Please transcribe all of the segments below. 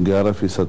11%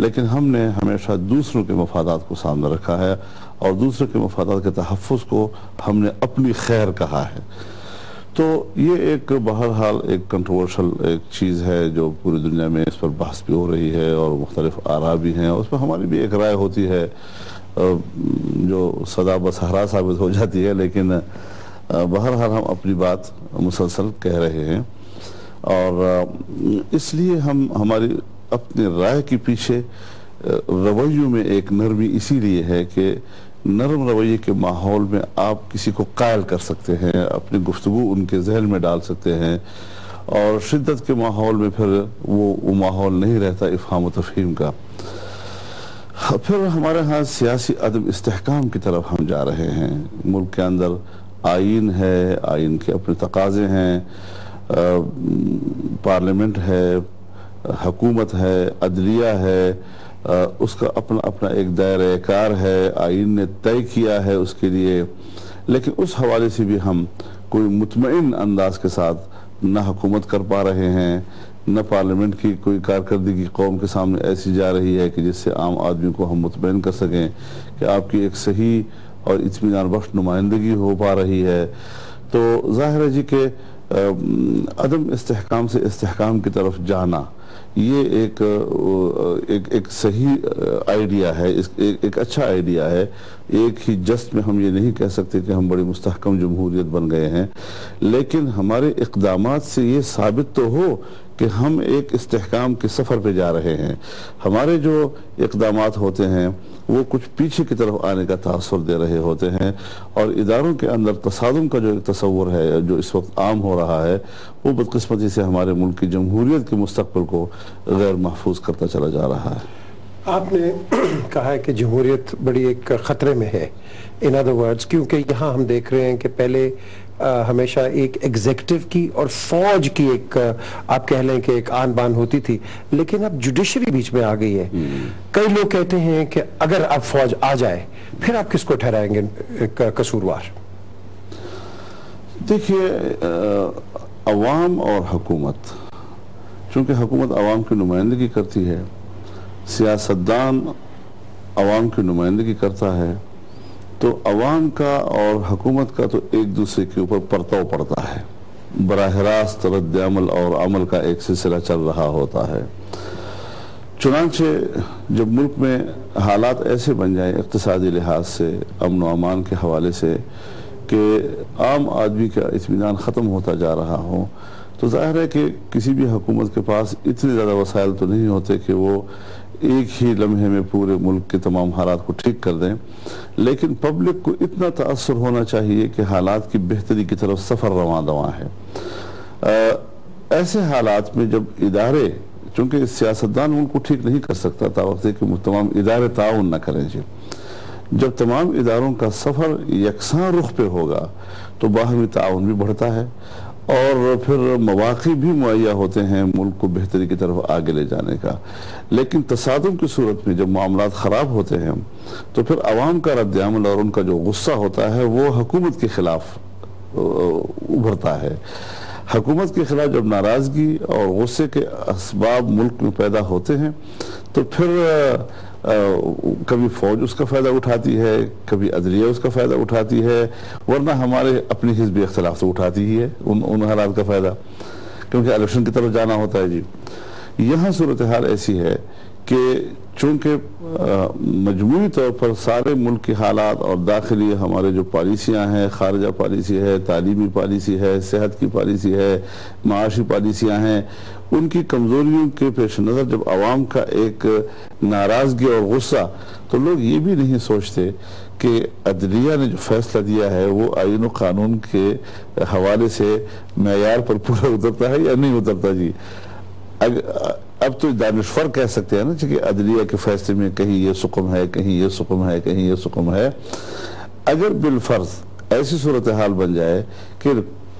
لیکن ہم نے ہمیشہ دوسروں کے مفادات کو سامنے رکھا ہے اور دوسروں کے مفادات کے تحفظ کو ہم نے اپنی خیر کہا ہے. تو یہ ایک بہرحال ایک کنٹروورشل ایک چیز ہے جو پوری دنیا میں اس پر بحث بھی ہو رہی ہے اور مختلف آراء بھی ہیں. اس پر ہماری بھی ایک رائے ہوتی ہے جو سدا بصحرا ثابت ہو جاتی ہے، لیکن بہرحال ہم اپنی بات مسلسل کہہ رہے ہیں. اور اس لیے ہماری اپنے رائے کے پیچھے رویوں میں ایک نرمی اسی لیے ہے کہ نرم رویے کے ماحول میں آپ کسی کو قائل کر سکتے ہیں، اپنی گفتگو ان کے ذہن میں ڈال سکتے ہیں، اور شدت کے ماحول میں پھر وہ ماحول نہیں رہتا افہام و تفہیم کا. پھر ہمارے ہاں سیاسی عدم استحکام کی طرف ہم جا رہے ہیں. ملک کے اندر آئین ہے، آئین کے اپنے تقاضے ہیں، پارلیمنٹ ہے، حکومت ہے، عدلیہ ہے، اس کا اپنا ایک دائرہ کار ہے، آئین نے طے کیا ہے اس کے لیے. لیکن اس حوالے سے بھی ہم کوئی مطمئن انداز کے ساتھ نہ حکومت کر پا رہے ہیں، نہ پارلیمنٹ کی کوئی کارکردگی قوم کے سامنے ایسی جا رہی ہے کہ جس سے عام آدمی کو ہم مطمئن کر سکیں کہ آپ کی ایک صحیح اور اطمینان بخش نمائندگی ہو پا رہی ہے. تو ظاہر ہے جی کہ عدم استحکام سے استحکام کی طرف جانا یہ ایک صحیح آئیڈیا ہے، ایک اچھا آئیڈیا ہے. ایک ہی جست میں ہم یہ نہیں کہہ سکتے کہ ہم بڑی مستحکم جمہوریت بن گئے ہیں، لیکن ہمارے اقدامات سے یہ ثابت تو ہو کہ ہم ایک استحکام کے سفر پہ جا رہے ہیں. ہمارے جو اقدامات ہوتے ہیں وہ کچھ پیچھے کی طرف آنے کا تاثر دے رہے ہوتے ہیں، اور اداروں کے اندر تصادم کا جو ایک تصور ہے جو اس وقت عام ہو رہا ہے وہ بدقسمتی سے ہمارے ملک کی جمہوریت کے مستقبل کو غیر محفوظ کرتا چلا جا رہا ہے. آپ نے کہا ہے کہ جمہوریت بڑی ایک خطرے میں ہے، ان ادر ورڈز، کیونکہ یہاں ہم دیکھ رہے ہیں کہ پہلے ہمیشہ ایک ایگزیکٹو کی اور فوج کی ایک آپ کہہ لیں کہ ایک آن بان ہوتی تھی، لیکن اب جوڈیشری بیچ میں آ گئی ہے. کئی لوگ کہتے ہیں کہ اگر اب فوج آ جائے پھر آپ کس کو ٹھہرائیں گے قصوروار؟ دیکھیے، عوام اور حکومت، چونکہ حکومت عوام کی نمائندگی کرتی ہے، سیاستدان عوام کی نمائندگی کرتا ہے، تو عوام کا اور حکومت کا تو ایک دوسرے کے اوپر پرتو پڑتا ہے. براہ راست رد عمل اور عمل کا ایک سلسلہ چل رہا ہوتا ہے. چنانچہ جب ملک میں حالات ایسے بن جائیں اقتصادی لحاظ سے، امن و امان کے حوالے سے، کہ عام آدمی کا اطمینان ختم ہوتا جا رہا ہو، تو ظاہر ہے کہ کسی بھی حکومت کے پاس اتنے زیادہ وسائل تو نہیں ہوتے کہ وہ ایک ہی لمحے میں پورے ملک کے تمام حالات کو ٹھیک کر دیں. لیکن پبلک کو اتنا تأثر ہونا چاہیے کہ حالات کی بہتری کی طرف سفر رواں دواں ہے. ایسے حالات میں جب ادارے، چونکہ سیاستدان ملک کو ٹھیک نہیں کر سکتا تا وقت کہ تمام ادارے تعاون نہ کریں، جب تمام اداروں کا سفر یکساں رخ پہ ہوگا تو باہمی تعاون بھی بڑھتا ہے اور پھر مواقع بھی مہیا ہوتے ہیں ملک کو بہتری کی طرف آگے لے جانے کا. لیکن تصادم کی صورت میں جب معاملات خراب ہوتے ہیں تو پھر عوام کا رد عمل اور ان کا جو غصہ ہوتا ہے وہ حکومت کے خلاف ابھرتا ہے. حکومت کے خلاف جب ناراضگی اور غصے کے اسباب ملک میں پیدا ہوتے ہیں تو پھر کبھی فوج اس کا فائدہ اٹھاتی ہے، کبھی عدلیہ اس کا فائدہ اٹھاتی ہے، ورنہ ہمارے اپنی حزبی اختلاف تو اٹھاتی ہی ہے ان حالات کا فائدہ، کیونکہ الیکشن کی طرف جانا ہوتا ہے. جی یہاں صورتحال ایسی ہے کہ چونکہ مجموعی طور پر سارے ملک کی حالات اور داخلی ہمارے جو پالیسیاں ہیں، خارجہ پالیسی ہے، تعلیمی پالیسی ہے، صحت کی پالیسی ہے، معاشی پالیسیاں ہیں، ان کی کمزوریوں کے پیش نظر جب عوام کا ایک ناراضگی اور غصہ، تو لوگ یہ بھی نہیں سوچتے کہ عدلیہ نے جو فیصلہ دیا ہے وہ آئین و قانون کے حوالے سے معیار پر پورا اترتا ہے یا نہیں اترتا. جی اب تو دانشور کہہ سکتے ہیں نا کہ عدلیہ کے فیصلے میں کہیں یہ سقم ہے، کہیں یہ سقم ہے، کہیں یہ سقم ہے. اگر بالفرض ایسی صورتحال بن جائے کہ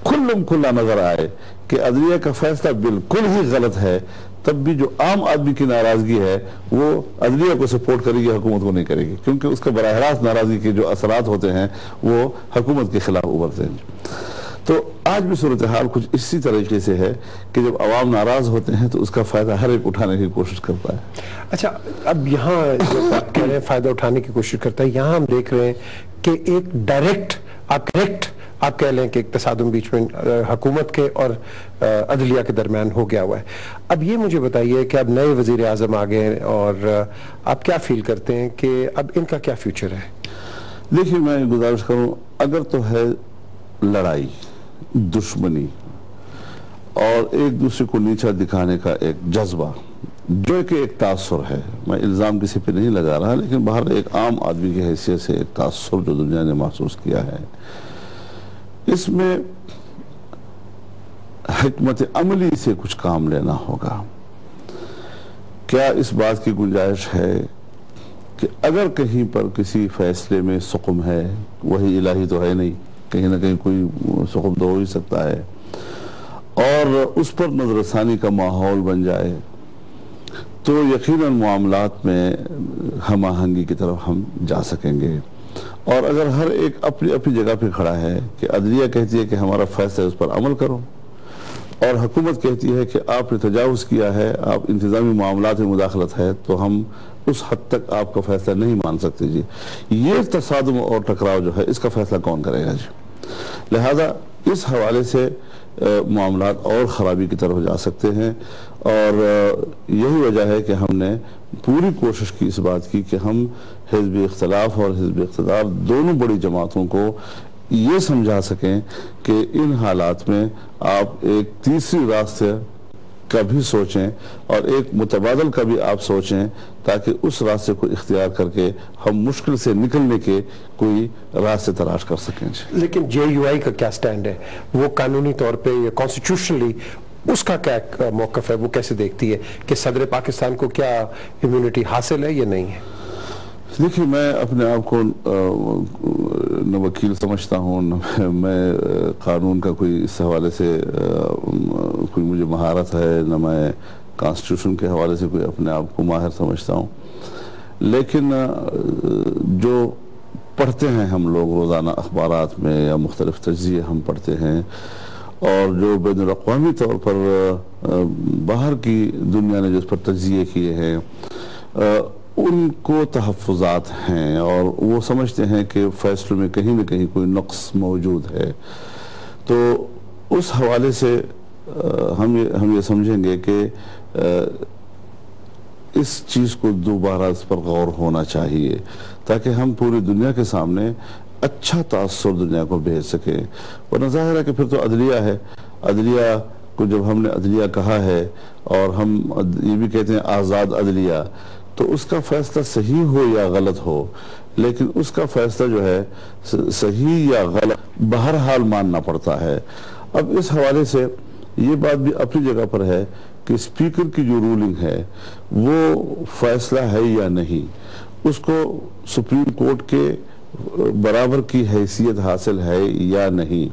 کھلم کھلا نظر آئے کہ عدلیہ کا فیصلہ بالکل ہی غلط ہے، تب بھی جو عام آدمی کی ناراضگی ہے وہ عدلیہ کو سپورٹ کرے گی، حکومت کو نہیں کرے گی، کیونکہ اس کا براہ راست ناراضگی کے جو اثرات ہوتے ہیں وہ حکومت کے خلاف ابھرتے ہیں. تو آج بھی صورتحال کچھ اسی طریقے سے ہے کہ جب عوام ناراض ہوتے ہیں تو اس کا فائدہ ہر ایک اٹھانے کی کوشش کرتا ہے. اچھا، اب یہاں جو آپ کہہ رہے ہیں فائدہ اٹھانے کی کوشش کرتا ہے، یہاں ہم دیکھ رہے ہیں کہ ایک ڈائریکٹ آپ کہہ لیں کہ ایک تصادم بیچ میں حکومت کے اور عدلیہ کے درمیان ہو گیا ہوا ہے. اب یہ مجھے بتائیے کہ اب نئے وزیر اعظم آ گئے اور آپ کیا فیل کرتے ہیں کہ اب ان کا کیا فیوچر ہے؟ دیکھیے، میں گزارش کروں، اگر تو ہے لڑائی، دشمنی اور ایک دوسرے کو نیچا دکھانے کا ایک جذبہ جو کہ ایک تاثر ہے، میں الزام کسی پہ نہیں لگا رہا، لیکن باہر ایک عام آدمی کی حیثیت سے ایک تاثر جو دنیا نے محسوس کیا ہے، اس میں حکمت عملی سے کچھ کام لینا ہوگا. کیا اس بات کی گنجائش ہے کہ اگر کہیں پر کسی فیصلے میں سقم ہے، وہی الہی تو ہے نہیں، کہیں نہ کہیں کوئی سقم تو ہو ہی سکتا ہے، اور اس پر نظر ثانی کا ماحول بن جائے تو یقیناً معاملات میں ہم آہنگی کی طرف ہم جا سکیں گے. اور اگر ہر ایک اپنی اپنی جگہ پہ کھڑا ہے کہ عدلیہ کہتی ہے کہ ہمارا فیصلہ ہے اس پر عمل کرو، اور حکومت کہتی ہے کہ آپ نے تجاوز کیا ہے، آپ انتظامی معاملات میں مداخلت ہے، تو ہم اس حد تک آپ کا فیصلہ نہیں مان سکتے. جی، یہ تصادم اور ٹکراؤ جو ہے، اس کا فیصلہ کون کرے گا؟ جی، لہذا اس حوالے سے معاملات اور خرابی کی طرف جا سکتے ہیں، اور یہی وجہ ہے کہ ہم نے پوری کوشش کی اس بات کی کہ ہم حزب اختلاف اور حزب اقتدار دونوں بڑی جماعتوں کو یہ سمجھا سکیں کہ ان حالات میں آپ ایک تیسری راستے کا بھی سوچیں اور ایک متبادل کا بھی آپ سوچیں، تاکہ اس راستے کو اختیار کر کے ہم مشکل سے نکلنے کے کوئی راستے تلاش کر سکیں. لیکن جے یو آئی کا کیا سٹینڈ ہے؟ وہ قانونی طور پہ یا کانسٹیٹیوشنلی اس کا کیا موقف ہے؟ وہ کیسے دیکھتی ہے کہ صدر پاکستان کو کیا امیونٹی حاصل ہے یا نہیں ہے؟ دیکھیے، میں اپنے آپ کو نہ وکیل سمجھتا ہوں، نہ میں قانون کا کوئی اس حوالے سے کوئی مجھے مہارت ہے، نہ میں کانسٹیٹیوشن کے حوالے سے کوئی اپنے آپ کو ماہر سمجھتا ہوں. لیکن جو پڑھتے ہیں ہم لوگ روزانہ اخبارات میں یا مختلف تجزیے ہم پڑھتے ہیں، اور جو بین الاقوامی طور پر باہر کی دنیا نے جس پر تجزیے کیے ہیں، ان کو تحفظات ہیں اور وہ سمجھتے ہیں کہ فیصلوں میں کہیں نہ کہیں کوئی نقص موجود ہے. تو اس حوالے سے ہم یہ سمجھیں گے کہ اس چیز کو دوبارہ اس پر غور ہونا چاہیے، تاکہ ہم پوری دنیا کے سامنے اچھا تاثر دنیا کو بھیج سکیں. ورنہ ظاہر ہے کہ پھر تو عدلیہ ہے، عدلیہ کو جب ہم نے عدلیہ کہا ہے اور ہم یہ بھی کہتے ہیں آزاد عدلیہ، تو اس کا فیصلہ صحیح ہو یا غلط ہو، لیکن اس کا فیصلہ جو ہے صحیح یا غلط بہرحال ماننا پڑتا ہے. اب اس حوالے سے یہ بات بھی اپنی جگہ پر ہے کہ اسپیکر کی جو رولنگ ہے وہ فیصلہ ہے یا نہیں، اس کو سپریم کورٹ کے برابر کی حیثیت حاصل ہے یا نہیں.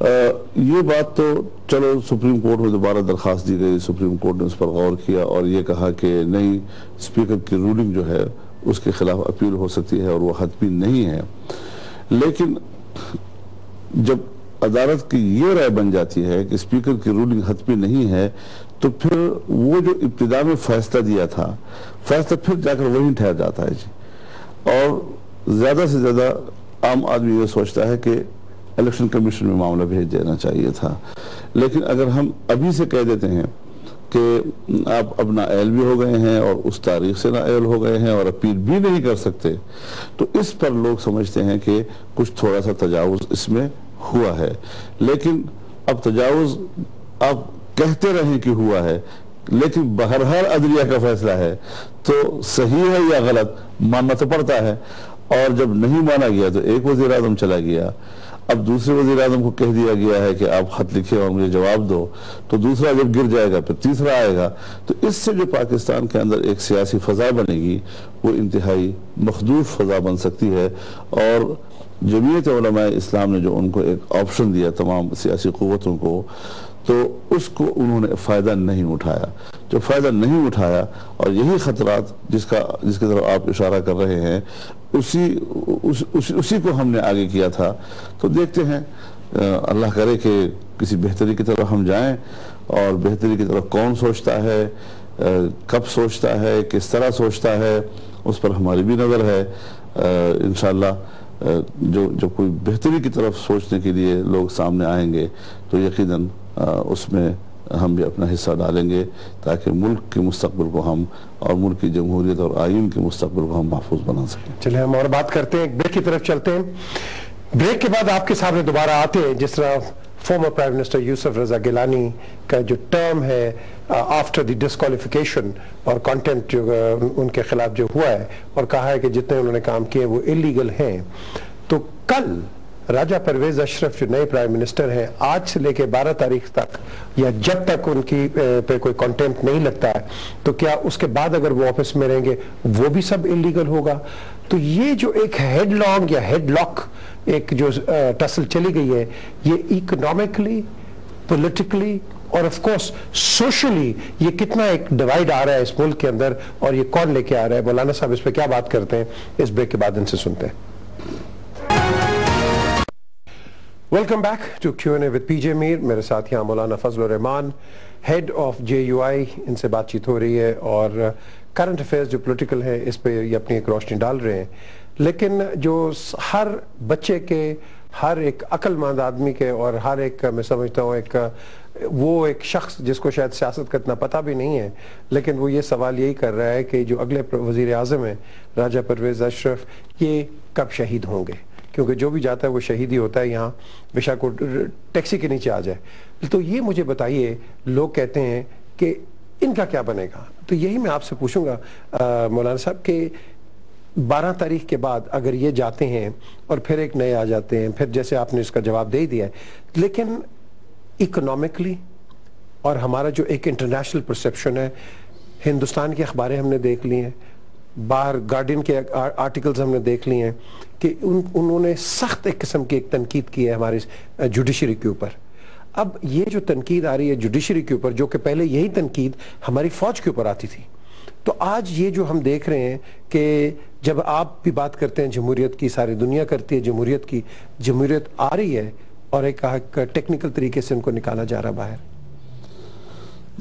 یہ بات تو چلو سپریم کورٹ میں دوبارہ درخواست دی گئی، سپریم کورٹ نے اس پر غور کیا اور یہ کہا کہ نہیں، اسپیکر کی رولنگ جو ہے اس کے خلاف اپیل ہو سکتی ہے اور وہ حتمی نہیں ہے. لیکن جب عدالت کی یہ رائے بن جاتی ہے کہ اسپیکر کی رولنگ حتمی نہیں ہے، تو پھر وہ جو ابتدا میں فیصلہ دیا تھا، فیصلہ پھر جا کر وہیں ٹھہر جاتا ہے. جی، اور زیادہ سے زیادہ عام آدمی یہ سوچتا ہے کہ الیکشن کمیشن میں معاملہ بھیج دینا چاہیے تھا. لیکن اگر ہم ابھی سے کہہ دیتے ہیں کہ آپ اب نااہل بھی ہو گئے ہیں اور اس تاریخ سے نااہل ہو گئے ہیں اور اپیل بھی نہیں کر سکتے، تو اس پر لوگ سمجھتے ہیں کہ کچھ تھوڑا سا تجاوز اس میں ہوا ہے. لیکن اب تجاوز آپ کہتے رہیں کہ ہوا ہے، لیکن بہرحال عدلیہ کا فیصلہ ہے، تو صحیح ہے یا غلط ماننا تو پڑتا ہے. اور جب نہیں مانا گیا تو ایک وزیر اعظم چلا گیا، اب دوسرے وزیر اعظم کو کہہ دیا گیا ہے کہ آپ خط لکھیں اور مجھے جواب دو، تو دوسرا جب گر جائے گا پھر تیسرا آئے گا. تو اس سے جو پاکستان کے اندر ایک سیاسی فضا بنے گی، وہ انتہائی مخدوش فضا بن سکتی ہے. اور جمعیت علماء اسلام نے جو ان کو ایک آپشن دیا تمام سیاسی قوتوں کو، تو اس کو انہوں نے فائدہ نہیں اٹھایا. جو فائدہ نہیں اٹھایا، اور یہی خطرات جس کی طرف آپ اشارہ کر رہے ہیں، اسی کو ہم نے آگے کیا تھا. تو دیکھتے ہیں اللہ کرے کہ کسی بہتری کی طرف ہم جائیں، اور بہتری کی طرف کون سوچتا ہے، کب سوچتا ہے، کس طرح سوچتا ہے، اس پر ہماری بھی نظر ہے۔ انشاءاللہ جو کوئی بہتری کی طرف سوچنے کے لیے لوگ سامنے آئیں گے تو یقیناً اس میں ہم بھی اپنا حصہ ڈالیں گے، تاکہ ملک کے مستقبل کو ہم اور ملک کی جمہوریت اور آئین کے مستقبل کو ہم محفوظ بنا سکیں۔ چلیں ہم اور بات کرتے ہیں، ایک بریک کی طرف چلتے ہیں۔ بریک کے بعد آپ کے سامنے دوبارہ آتے ہیں، جس طرح فارمر پرائم منسٹر یوسف رضا گیلانی کا جو ٹرم ہے آفٹر دی ڈسکوالیفیکیشن اور کانٹیمپٹ جو ان کے خلاف جو ہوا ہے، اور کہا ہے کہ جتنے انہوں نے کام کیے وہ اللیگل ہیں، تو کل راجہ پرویز اشرف جو نئے پرائم منسٹر ہیں، آج سے لے کے 12 تاریخ تک یا جب تک ان کی پہ کوئی کانٹیمپٹ نہیں لگتا ہے، تو کیا اس کے بعد اگر وہ آفس میں رہیں گے وہ بھی سب اللیگل ہوگا؟ تو یہ جو ایک ہیڈ لانگ یا ہیڈ لاک ایک جو ٹسل چلی گئی ہے، یہ اکنامکلی، پولیٹیکلی اور آف کورس سوشلی یہ کتنا ایک ڈیوائیڈ آ رہا ہے اس ملک کے اندر، اور یہ کون لے کے آ رہا ہے؟ مولانا صاحب اس پہ کیا بات کرتے ہیں؟ اس بریک کے بعد ان سے سنتے ہیں۔ Welcome back to Q&A with PJ Mir. میرے ساتھ یہاں Maulana Fazl ur Rehman, head of JUI، ان سے بات چیت ہو رہی ہے، اور کرنٹ افیئرز جو پولیٹیکل ہیں اس پہ یہ اپنی ایک روشنی ڈال رہے ہیں، لیکن جو ہر بچے کے، ہر ایک عقل مند آدمی کے، اور ہر ایک میں سمجھتا ہوں ایک شخص جس کو شاید سیاست کا اتنا پتہ بھی نہیں ہے، لیکن وہ یہ سوال یہی کر رہا ہے کہ جو اگلے وزیر اعظم ہیں راجہ پرویز اشرف، یہ کب شہید ہوں گے؟ کیونکہ جو بھی جاتا ہے وہ شہید ہی ہوتا ہے، یہاں بے شک وہ ٹیکسی کے نیچے آ جائے۔ تو یہ مجھے بتائیے، لوگ کہتے ہیں کہ ان کا کیا بنے گا؟ تو یہی میں آپ سے پوچھوں گا مولانا صاحب کہ 12 تاریخ کے بعد اگر یہ جاتے ہیں اور پھر ایک نئے آ جاتے ہیں، پھر جیسے آپ نے اس کا جواب دے دیا ہے، لیکن اکنامکلی اور ہمارا جو ایک انٹرنیشنل پرسیپشن ہے، ہندوستان کی اخباریں ہم نے دیکھ لی ہیں، باہر گارڈین کے آرٹیکلز ہم نے دیکھ لی ہیں کہ انہوں نے سخت ایک قسم کی ایک تنقید کی ہے ہماری جوڈیشری کے اوپر۔ اب یہ جو تنقید آ رہی ہے جوڈیشری کے اوپر، جو کہ پہلے یہی تنقید ہماری فوج کے اوپر آتی تھی، تو آج یہ جو ہم دیکھ رہے ہیں کہ جب آپ بھی بات کرتے ہیں جمہوریت کی، ساری دنیا کرتی ہے جمہوریت کی، جمہوریت آ رہی ہے اور ایک ٹیکنیکل طریقے سے ان کو نکالا جا رہا باہر۔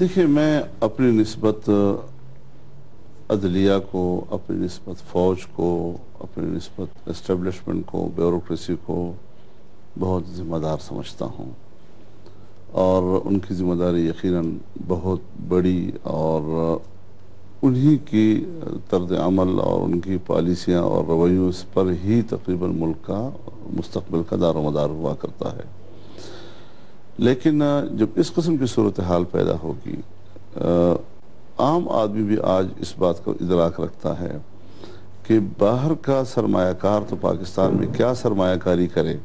دیکھیے، میں اپنی نسبت عدلیہ کو، اپنی نسبت فوج کو، اپنی نسبت اسٹیبلشمنٹ کو، بیوروکریسی کو بہت ذمہ دار سمجھتا ہوں، اور ان کی ذمہ داری یقیناً بہت بڑی، اور انہی کی طرز عمل اور ان کی پالیسیاں اور رویوں پر ہی تقریباً ملک کا مستقبل کا دار و مدار ہوا کرتا ہے۔ لیکن جب اس قسم کی صورتحال پیدا ہوگی، عام آدمی بھی آج اس بات کو ادراک رکھتا ہے کہ باہر کا سرمایہ کار تو پاکستان میں کیا سرمایہ کاری کرے،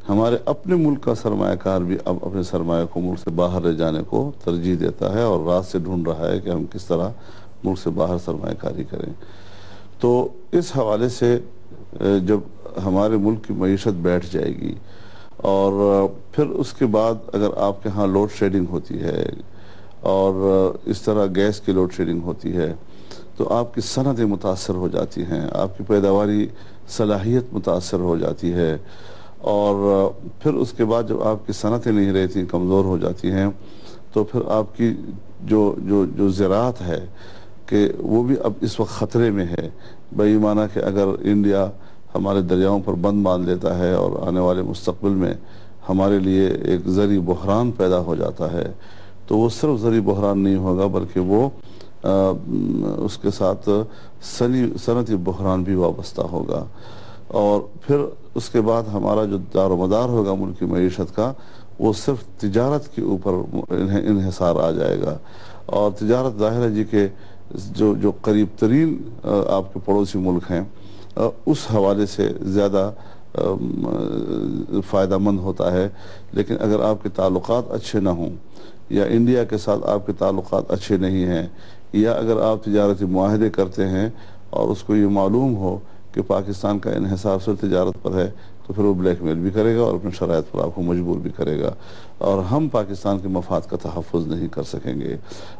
ہمارے اپنے ملک کا سرمایہ کار بھی اب اپنے سرمایہ کو ملک سے باہر لے جانے کو ترجیح دیتا ہے، اور رات سے ڈھونڈ رہا ہے کہ ہم کس طرح ملک سے باہر سرمایہ کاری کریں۔ تو اس حوالے سے جب ہمارے ملک کی معیشت بیٹھ جائے گی، اور پھر اس کے بعد اگر آپ کے ہاں لوڈ شیڈنگ ہوتی ہے اور اس طرح گیس کی لوڈ شیڈنگ ہوتی ہے، تو آپ کی صنعتیں متاثر ہو جاتی ہیں، آپ کی پیداواری صلاحیت متاثر ہو جاتی ہے، اور پھر اس کے بعد جب آپ کی صنعتیں نہیں رہتی، کمزور ہو جاتی ہیں، تو پھر آپ کی جو زراعت ہے کہ وہ بھی اب اس وقت خطرے میں ہے، بے معنی کہ اگر انڈیا ہمارے دریاؤں پر بند باندھ لیتا ہے اور آنے والے مستقبل میں ہمارے لیے ایک زرعی بحران پیدا ہو جاتا ہے، تو وہ صرف زرعی بحران نہیں ہوگا بلکہ وہ اس کے ساتھ صنعتی بحران بھی وابستہ ہوگا، اور پھر اس کے بعد ہمارا جو دار و مدار ہوگا ملک کی معیشت کا، وہ صرف تجارت کے اوپر انحصار آ جائے گا، اور تجارت ظاہر ہے جی کہ جو قریب ترین آپ کے پڑوسی ملک ہیں اس حوالے سے زیادہ فائدہ مند ہوتا ہے، لیکن اگر آپ کے تعلقات اچھے نہ ہوں، یا انڈیا کے ساتھ آپ کے تعلقات اچھے نہیں ہیں، یا اگر آپ تجارتی معاہدے کرتے ہیں اور اس کو یہ معلوم ہو کہ پاکستان کا انحصار صرف تجارت پر ہے، تو پھر وہ بلیک میل بھی کرے گا اور اپنے شرائط پر آپ کو مجبور بھی کرے گا، اور ہم پاکستان کے مفاد کا تحفظ نہیں کر سکیں گے۔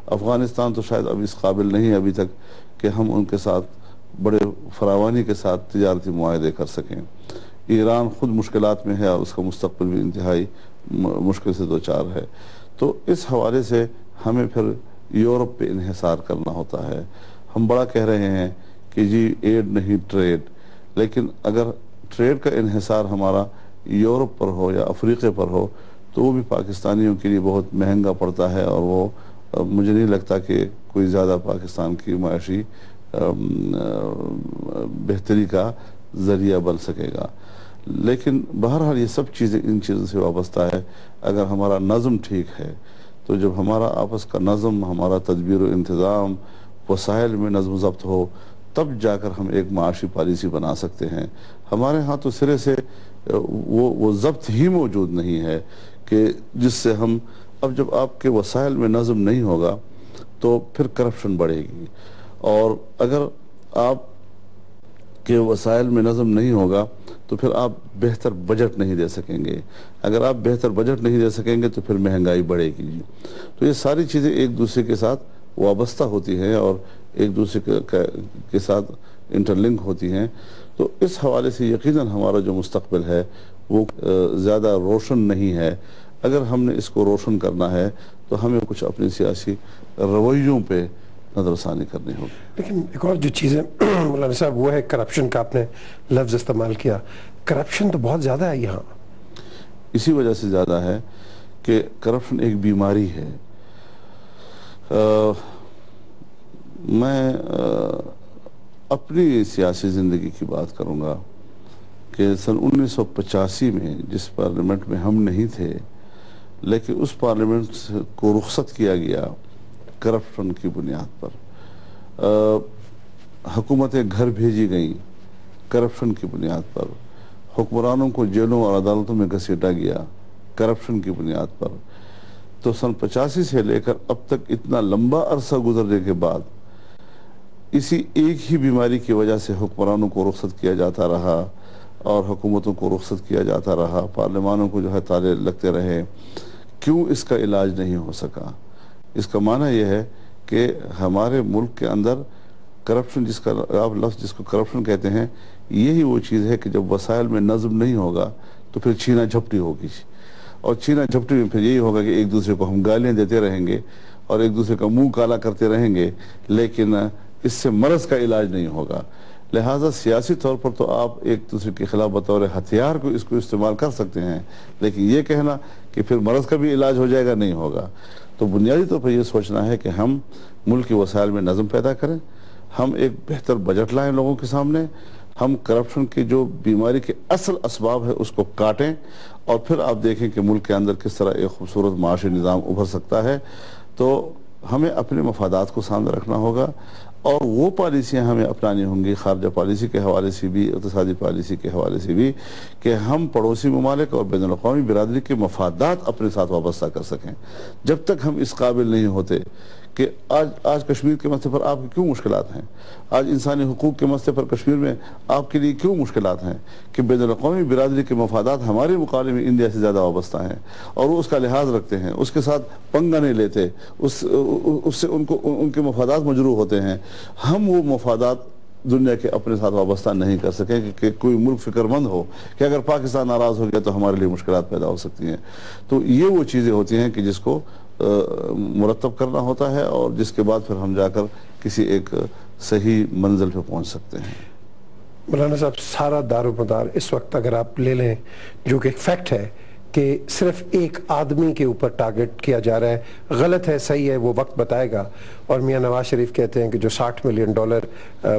افغانستان تو شاید اب اس قابل نہیں ہے ابھی تک کہ ہم ان کے ساتھ بڑے فراوانی کے ساتھ تجارتی معاہدے کر سکیں۔ ایران خود مشکلات میں ہے اور اس کا مستقبل بھی انتہائی مشکل سے دوچار ہے. تو اس حوالے سے ہمیں پھر یورپ پہ انحصار کرنا ہوتا ہے. ہم بڑا کہہ رہے ہیں کہ جی ایڈ نہیں ٹریڈ، لیکن اگر ٹریڈ کا انحصار ہمارا یورپ پر ہو یا افریقہ پر ہو تو وہ بھی پاکستانیوں کے لیے بہت مہنگا پڑتا ہے، اور وہ مجھے نہیں لگتا کہ کوئی زیادہ پاکستان کی معاشی بہتری کا ذریعہ بن سکے گا. لیکن بہرحال یہ سب چیزیں ان چیزوں سے وابستہ ہے. اگر ہمارا نظم ٹھیک ہے تو جب ہمارا آپس کا نظم، ہمارا تدبیر و انتظام، وسائل میں نظم و ضبط ہو، تب جا کر ہم ایک معاشی پالیسی بنا سکتے ہیں. ہمارے ہاں تو سرے سے وہ ضبط ہی موجود نہیں ہے کہ جس سے ہم، اب جب آپ کے وسائل میں نظم نہیں ہوگا تو پھر کرپشن بڑھے گی، اور اگر آپ کے وسائل میں نظم نہیں ہوگا تو پھر آپ بہتر بجٹ نہیں دے سکیں گے. اگر آپ بہتر بجٹ نہیں دے سکیں گے تو پھر مہنگائی بڑھے گی. تو یہ ساری چیزیں ایک دوسرے کے ساتھ وابستہ ہوتی ہیں اور ایک دوسرے کے ساتھ انٹرلنک ہوتی ہیں. تو اس حوالے سے یقیناً ہمارا جو مستقبل ہے وہ زیادہ روشن نہیں ہے. اگر ہم نے اس کو روشن کرنا ہے تو ہمیں کچھ اپنی سیاسی رویوں پہ نظر ثانی کرنی ہوگی. لیکن ایک اور جو چیز ہے مولانا صاحب وہ ہے کرپشن کا. آپ نے لفظ استعمال کیا، کرپشن تو بہت زیادہ ہے یہاں. اسی وجہ سے زیادہ ہے کہ کرپشن ایک بیماری ہے. میں اپنی سیاسی زندگی کی بات کروں گا کہ سن 1985 میں جس پارلیمنٹ میں ہم نہیں تھے، لیکن اس پارلیمنٹ کو رخصت کیا گیا کرپشن کی بنیاد پر. حکومتیں گھر بھیجی گئیں کرپشن کی بنیاد پر. حکمرانوں کو جیلوں اور عدالتوں میں گھسیٹا گیا کرپشن کی بنیاد پر. تو سن 85 سے لے کر اب تک اتنا لمبا عرصہ گزرنے کے بعد اسی ایک ہی بیماری کی وجہ سے حکمرانوں کو رخصت کیا جاتا رہا اور حکومتوں کو رخصت کیا جاتا رہا، پارلیمانوں کو جو ہے تالے لگتے رہے. کیوں اس کا علاج نہیں ہو سکا؟ اس کا معنی یہ ہے کہ ہمارے ملک کے اندر کرپشن، جس کا آپ لفظ جس کو کرپشن کہتے ہیں، یہی وہ چیز ہے کہ جب وسائل میں نظم نہیں ہوگا تو پھر چھینا جھپٹی ہوگی، اور چھینا جھپٹی میں پھر یہی ہوگا کہ ایک دوسرے کو ہم گالیاں دیتے رہیں گے اور ایک دوسرے کا منہ کالا کرتے رہیں گے، لیکن اس سے مرض کا علاج نہیں ہوگا. لہٰذا سیاسی طور پر تو آپ ایک دوسرے کے خلاف بطور ہتھیار کو اس کو استعمال کر سکتے ہیں، لیکن یہ کہنا کہ پھر مرض کا بھی علاج ہو جائے گا نہیں ہوگا. تو بنیادی طور پر یہ سوچنا ہے کہ ہم ملک کے وسائل میں نظم پیدا کریں، ہم ایک بہتر بجٹ لائیں لوگوں کے سامنے، ہم کرپشن کی جو بیماری کے اصل اسباب ہے اس کو کاٹیں، اور پھر آپ دیکھیں کہ ملک کے اندر کس طرح ایک خوبصورت معاشی نظام ابھر سکتا ہے. تو ہمیں اپنے مفادات کو سامنے رکھنا ہوگا، اور وہ پالیسیاں ہمیں اپنانی ہوں گی خارجہ پالیسی کے حوالے سے بھی، اقتصادی پالیسی کے حوالے سے بھی، کہ ہم پڑوسی ممالک اور بین الاقوامی برادری کے مفادات اپنے ساتھ وابستہ کر سکیں. جب تک ہم اس قابل نہیں ہوتے کہ آج کشمیر کے مسئلے پر آپ کی کیوں مشکلات ہیں، آج انسانی حقوق کے مسئلے پر کشمیر میں آپ کے لیے کیوں مشکلات ہیں، کہ بین الاقوامی برادری کے مفادات ہمارے مقابلے میں انڈیا سے زیادہ وابستہ ہیں اور وہ اس کا لحاظ رکھتے ہیں، اس کے ساتھ پنگا نہیں لیتے، اس سے ان کے مفادات مجروح ہوتے ہیں. ہم وہ مفادات دنیا کے اپنے ساتھ وابستہ نہیں کر سکیں کہ کوئی ملک فکر مند ہو کہ اگر پاکستان ناراض ہو گیا تو ہمارے لیے مشکلات پیدا ہو سکتی ہیں. تو یہ وہ چیزیں ہوتی ہیں کہ جس کو مرتب کرنا ہوتا ہے، اور جس کے بعد پھر ہم جا کر کسی ایک صحیح منزل پہ پہنچ سکتے ہیں. مولانا صاحب، سارا دار و مدار اس وقت اگر آپ لے لیں جو کہ ایک فیکٹ ہے کہ صرف ایک آدمی کے اوپر ٹارگٹ کیا جا رہا ہے، غلط ہے صحیح ہے وہ وقت بتائے گا. اور میاں نواز شریف کہتے ہیں کہ جو $60 ملین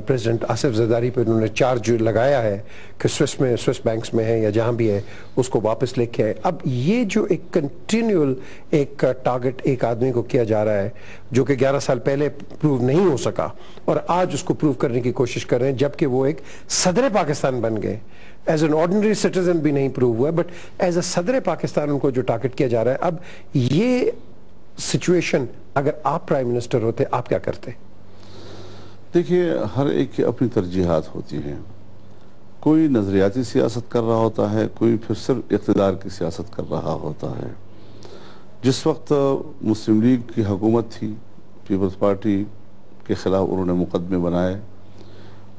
پریزیڈنٹ آصف زرداری پہ انہوں نے چارج لگایا ہے کہ سوئس بینکس میں ہے یا جہاں بھی ہے اس کو واپس لے کے آئے. اب یہ جو ایک کنٹینیول ایک ٹارگٹ ایک آدمی کو کیا جا رہا ہے جو کہ 11 سال پہلے پروو نہیں ہو سکا اور آج اس کو پروو کرنے کی کوشش کر رہے ہیں، جبکہ وہ ایک صدر پاکستان بن گئے. ایز این آرڈنری سٹیزن بھی نہیں پروو ہوا، بٹ ایز اے صدر پاکستان ان کو جو ٹارگٹ کیا جا رہا ہے. اب یہ سچویشن اگر آپ پرائم منسٹر ہوتے آپ کیا کرتے؟ دیکھیے، ہر ایک کی اپنی ترجیحات ہوتی ہیں. کوئی نظریاتی سیاست کر رہا ہوتا ہے، کوئی پھر صرف اقتدار کی سیاست کر رہا ہوتا ہے. جس وقت مسلم لیگ کی حکومت تھی، پیپلز پارٹی کے خلاف انہوں نے مقدمے بنائے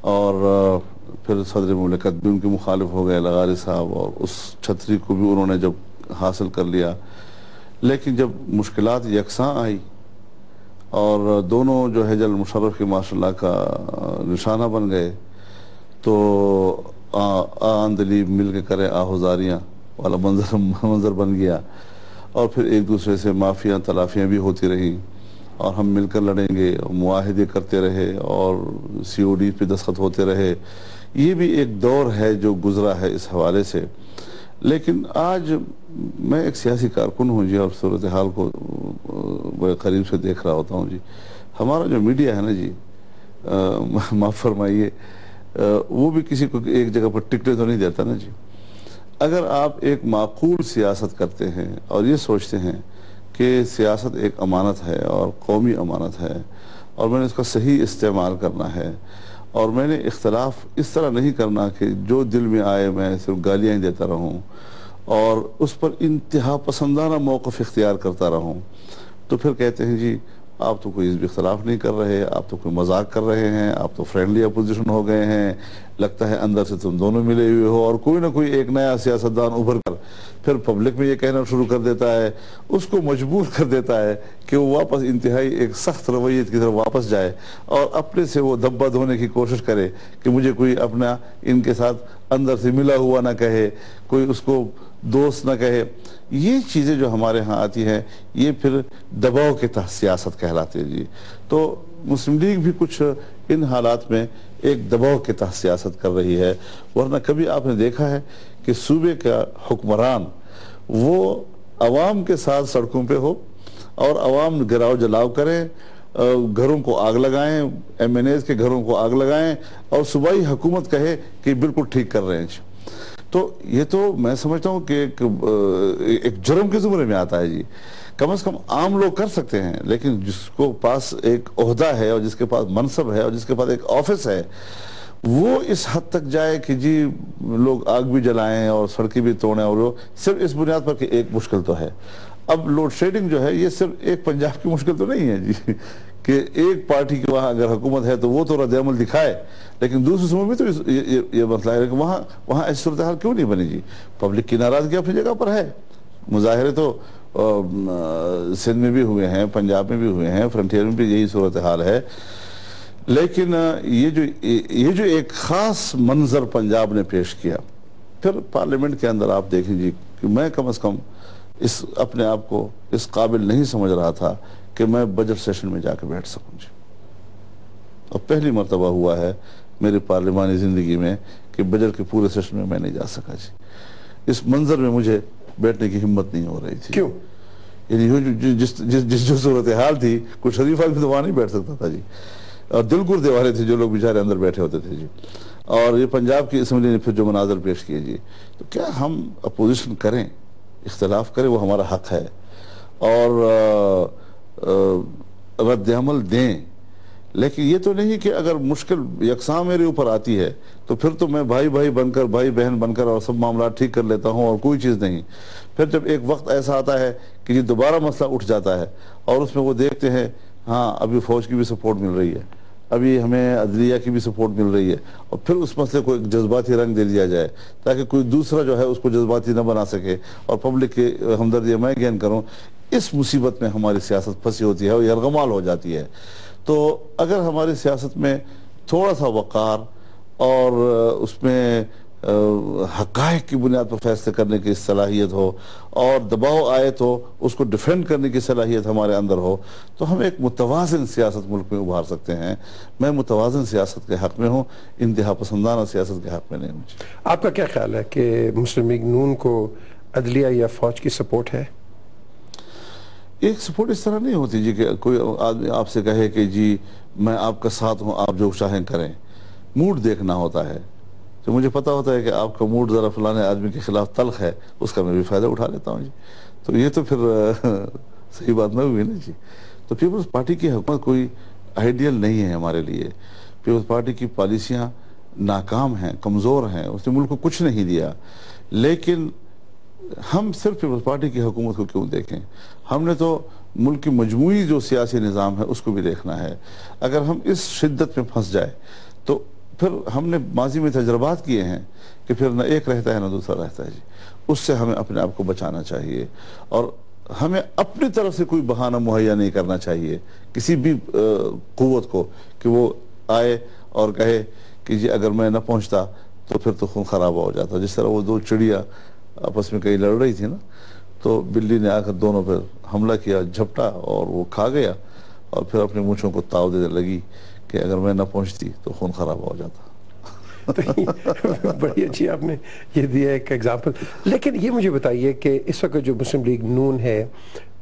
اور پھر صدر مملکت بھی ان کے مخالف ہو گئے لغاری صاحب، اور اس چھتری کو بھی انہوں نے جب حاصل کر لیا، لیکن جب مشکلات یکساں آئی اور دونوں جو ہے جنرل مشرف کی ماشاء اللہ کا نشانہ بن گئے، تو آندلیب مل کے کرے آہوزاریاں والا منظر بن گیا، اور پھر ایک دوسرے سے معافیاں تلافیاں بھی ہوتی رہیں، اور ہم مل کر لڑیں گے، معاہدے کرتے رہے اور COD پہ دستخط ہوتے رہے۔ یہ بھی ایک دور ہے جو گزرا ہے اس حوالے سے۔ لیکن آج میں ایک سیاسی کارکن ہوں جی، اور صورتحال کو بڑے قریب سے دیکھ رہا ہوتا ہوں جی۔ ہمارا جو میڈیا ہے نا جی، معاف فرمائیے، وہ بھی کسی کو ایک جگہ پر ٹکنے تو نہیں دیتا نا جی۔ اگر آپ ایک معقول سیاست کرتے ہیں اور یہ سوچتے ہیں کہ سیاست ایک امانت ہے اور قومی امانت ہے، اور میں نے اس کا صحیح استعمال کرنا ہے، اور میں نے اختلاف اس طرح نہیں کرنا کہ جو دل میں آئے میں صرف گالیاں ہی دیتا رہوں اور اس پر انتہا پسندانہ موقف اختیار کرتا رہوں، تو پھر کہتے ہیں جی آپ تو کوئی اس بھی اختلاف نہیں کر رہے، آپ تو کوئی مذاق کر رہے ہیں، آپ تو فرینڈلی اپوزیشن ہو گئے ہیں، لگتا ہے اندر سے تم دونوں ملے ہوئے ہو، اور کوئی نہ کوئی ایک نیا سیاستدان ابھر کر پھر پبلک میں یہ کہنا شروع کر دیتا ہے، اس کو مجبور کر دیتا ہے کہ وہ واپس انتہائی ایک سخت رویت کی طرف واپس جائے، اور اپنے سے وہ دھبا دھونے کی کوشش کرے کہ مجھے کوئی اپنا ان کے ساتھ اندر سے ملا ہوا نہ کہے، کوئی اس کو دوست نہ کہے۔ یہ چیزیں جو ہمارے ہاں آتی ہیں، یہ پھر دباؤ کے تحت سیاست کہلاتے ہیں جی۔ تو مسلم لیگ بھی کچھ ان حالات میں ایک دباؤ کے تحت سیاست کر رہی ہے، ورنہ کبھی آپ نے دیکھا ہے کہ صوبے کا حکمران وہ عوام کے ساتھ سڑکوں پہ ہو اور عوام گراؤ جلاؤ کریں، گھروں کو آگ لگائیں، MNAs کے گھروں کو آگ لگائیں، اور صوبائی حکومت کہے کہ بالکل ٹھیک کر رہے ہیں جی؟ تو یہ تو میں سمجھتا ہوں کہ ایک جرم کے زمرے میں آتا ہے جی۔ کم از کم عام لوگ کر سکتے ہیں، لیکن جس کو پاس ایک عہدہ ہے اور جس کے پاس منصب ہے اور جس کے پاس ایک آفس ہے، وہ اس حد تک جائے کہ جی لوگ آگ بھی جلائیں اور سڑکیں بھی توڑیں، اور وہ صرف اس بنیاد پر کہ ایک مشکل تو ہے۔ اب لوڈ شیڈنگ جو ہے یہ صرف ایک پنجاب کی مشکل تو نہیں ہے جی، کہ ایک پارٹی کی وہاں اگر حکومت ہے تو وہ تو رد عمل دکھائے، لیکن دوسرے صوبوں میں تو یہ مسئلہ ہے کہ وہاں ایسی صورتحال کیوں نہیں بنی جی؟ پبلک کی ناراضگی اپنی جگہ پر ہے، مظاہرے تو سندھ میں بھی ہوئے ہیں، پنجاب میں بھی ہوئے ہیں، فرنٹیئر میں بھی یہی صورتحال ہے، لیکن یہ جو ایک خاص منظر پنجاب نے پیش کیا، پھر پارلیمنٹ کے اندر آپ دیکھیں جی کہ میں کم از کم اپنے آپ کو اس قابل نہیں سمجھ رہا تھا کہ میں بجٹ سیشن میں جا کے بیٹھ سکوں جی، اور پہلی مرتبہ ہوا ہے میری پارلیمانی زندگی میں کہ بجٹ کے پورے سیشن میں نہیں جا سکا جی۔ اس منظر میں مجھے بیٹھنے کی ہمت نہیں ہو رہی تھی۔ کیوں؟ یعنی جس جو صورتحال تھی، کوئی شریف آدمی تو وہاں نہیں بیٹھ سکتا تھا جی، اور دل گردے والے تھے جو لوگ بیچارے اندر بیٹھے ہوتے تھے جی۔ اور یہ پنجاب کی اسمبلی نے پھر جو مناظر پیش کیے جی، تو کیا ہم اپوزیشن کریں، اختلاف کریں، وہ ہمارا حق ہے، اور رد عمل دیں، لیکن یہ تو نہیں کہ اگر مشکل یکساں میرے اوپر آتی ہے تو پھر تو میں بھائی بن کر، بھائی بہن بن کر اور سب معاملات ٹھیک کر لیتا ہوں اور کوئی چیز نہیں۔ پھر جب ایک وقت ایسا آتا ہے کہ یہ دوبارہ مسئلہ اٹھ جاتا ہے اور اس میں وہ دیکھتے ہیں ہاں ابھی فوج کی بھی سپورٹ مل رہی ہے، ابھی ہمیں عدلیہ کی بھی سپورٹ مل رہی ہے، اور پھر اس مسئلے کو ایک جذباتی رنگ دے دیا جائے تاکہ کوئی دوسرا جو ہے اس کو جذباتی نہ بنا سکے اور پبلک کی ہمدردی میں گین کروں۔ اس مصیبت میں ہماری سیاست پھنسی ہوتی ہے اور یرغمال ہو جاتی ہے۔ تو اگر ہماری سیاست میں تھوڑا سا وقار اور اس میں حقائق کی بنیاد پر فیصلے کرنے کی صلاحیت ہو اور دباؤ آئے تو اس کو ڈیفینڈ کرنے کی صلاحیت ہمارے اندر ہو، تو ہم ایک متوازن سیاست ملک میں ابھار سکتے ہیں۔ میں متوازن سیاست کے حق میں ہوں، انتہا پسندانہ سیاست کے حق میں نہیں ہوں۔ آپ کا کیا خیال ہے کہ مسلم لیگ نون کو عدلیہ یا فوج کی سپورٹ ہے؟ ایک سپورٹ اس طرح نہیں ہوتی جی کہ کوئی آدمی آپ سے کہے کہ جی میں آپ کا ساتھ ہوں، آپ جو چاہیں کریں۔ موڈ دیکھنا ہوتا ہے، تو مجھے پتا ہوتا ہے کہ آپ کا موڈ ذرا فلانے آدمی کے خلاف تلخ ہے، اس کا میں بھی فائدہ اٹھا لیتا ہوں جی۔ تو یہ تو پھر صحیح بات نہ ہوئی نا جی۔ تو پیپلز پارٹی کی حکومت کوئی آئیڈیل نہیں ہے ہمارے لیے۔ پیپلز پارٹی کی پالیسیاں ناکام ہیں، کمزور ہیں، اس نے ملک کو کچھ نہیں دیا، لیکن ہم صرف پیپلز پارٹی کی حکومت کو کیوں دیکھیں؟ ہم نے تو ملک کی مجموعی جو سیاسی نظام ہے اس کو بھی دیکھنا ہے۔ اگر ہم اس شدت میں پھنس جائے تو پھر ہم نے ماضی میں تجربات کیے ہیں کہ پھر نہ ایک رہتا ہے نہ دوسرا رہتا ہے جی. اس سے ہمیں اپنے آپ کو بچانا چاہیے اور ہمیں اپنی طرف سے کوئی بہانہ مہیا نہیں کرنا چاہیے کسی بھی قوت کو کہ وہ آئے اور کہے کہ جی اگر میں نہ پہنچتا تو پھر تو خون خراب ہو جاتا. جس طرح وہ دو چڑیا آپس میں کہیں لڑ رہی تھی نا, تو بلی نے آ کر دونوں پر حملہ کیا, جھپٹا اور وہ کھا گیا اور پھر اپنے مونچھوں کو تاؤ دینے لگی کہ اگر میں نہ پہنچتی تو خون خراب ہو جاتا. بڑی اچھی آپ نے یہ دیا ایک ایگزامپل. لیکن یہ مجھے بتائیے کہ اس وقت جو مسلم لیگ نون ہے,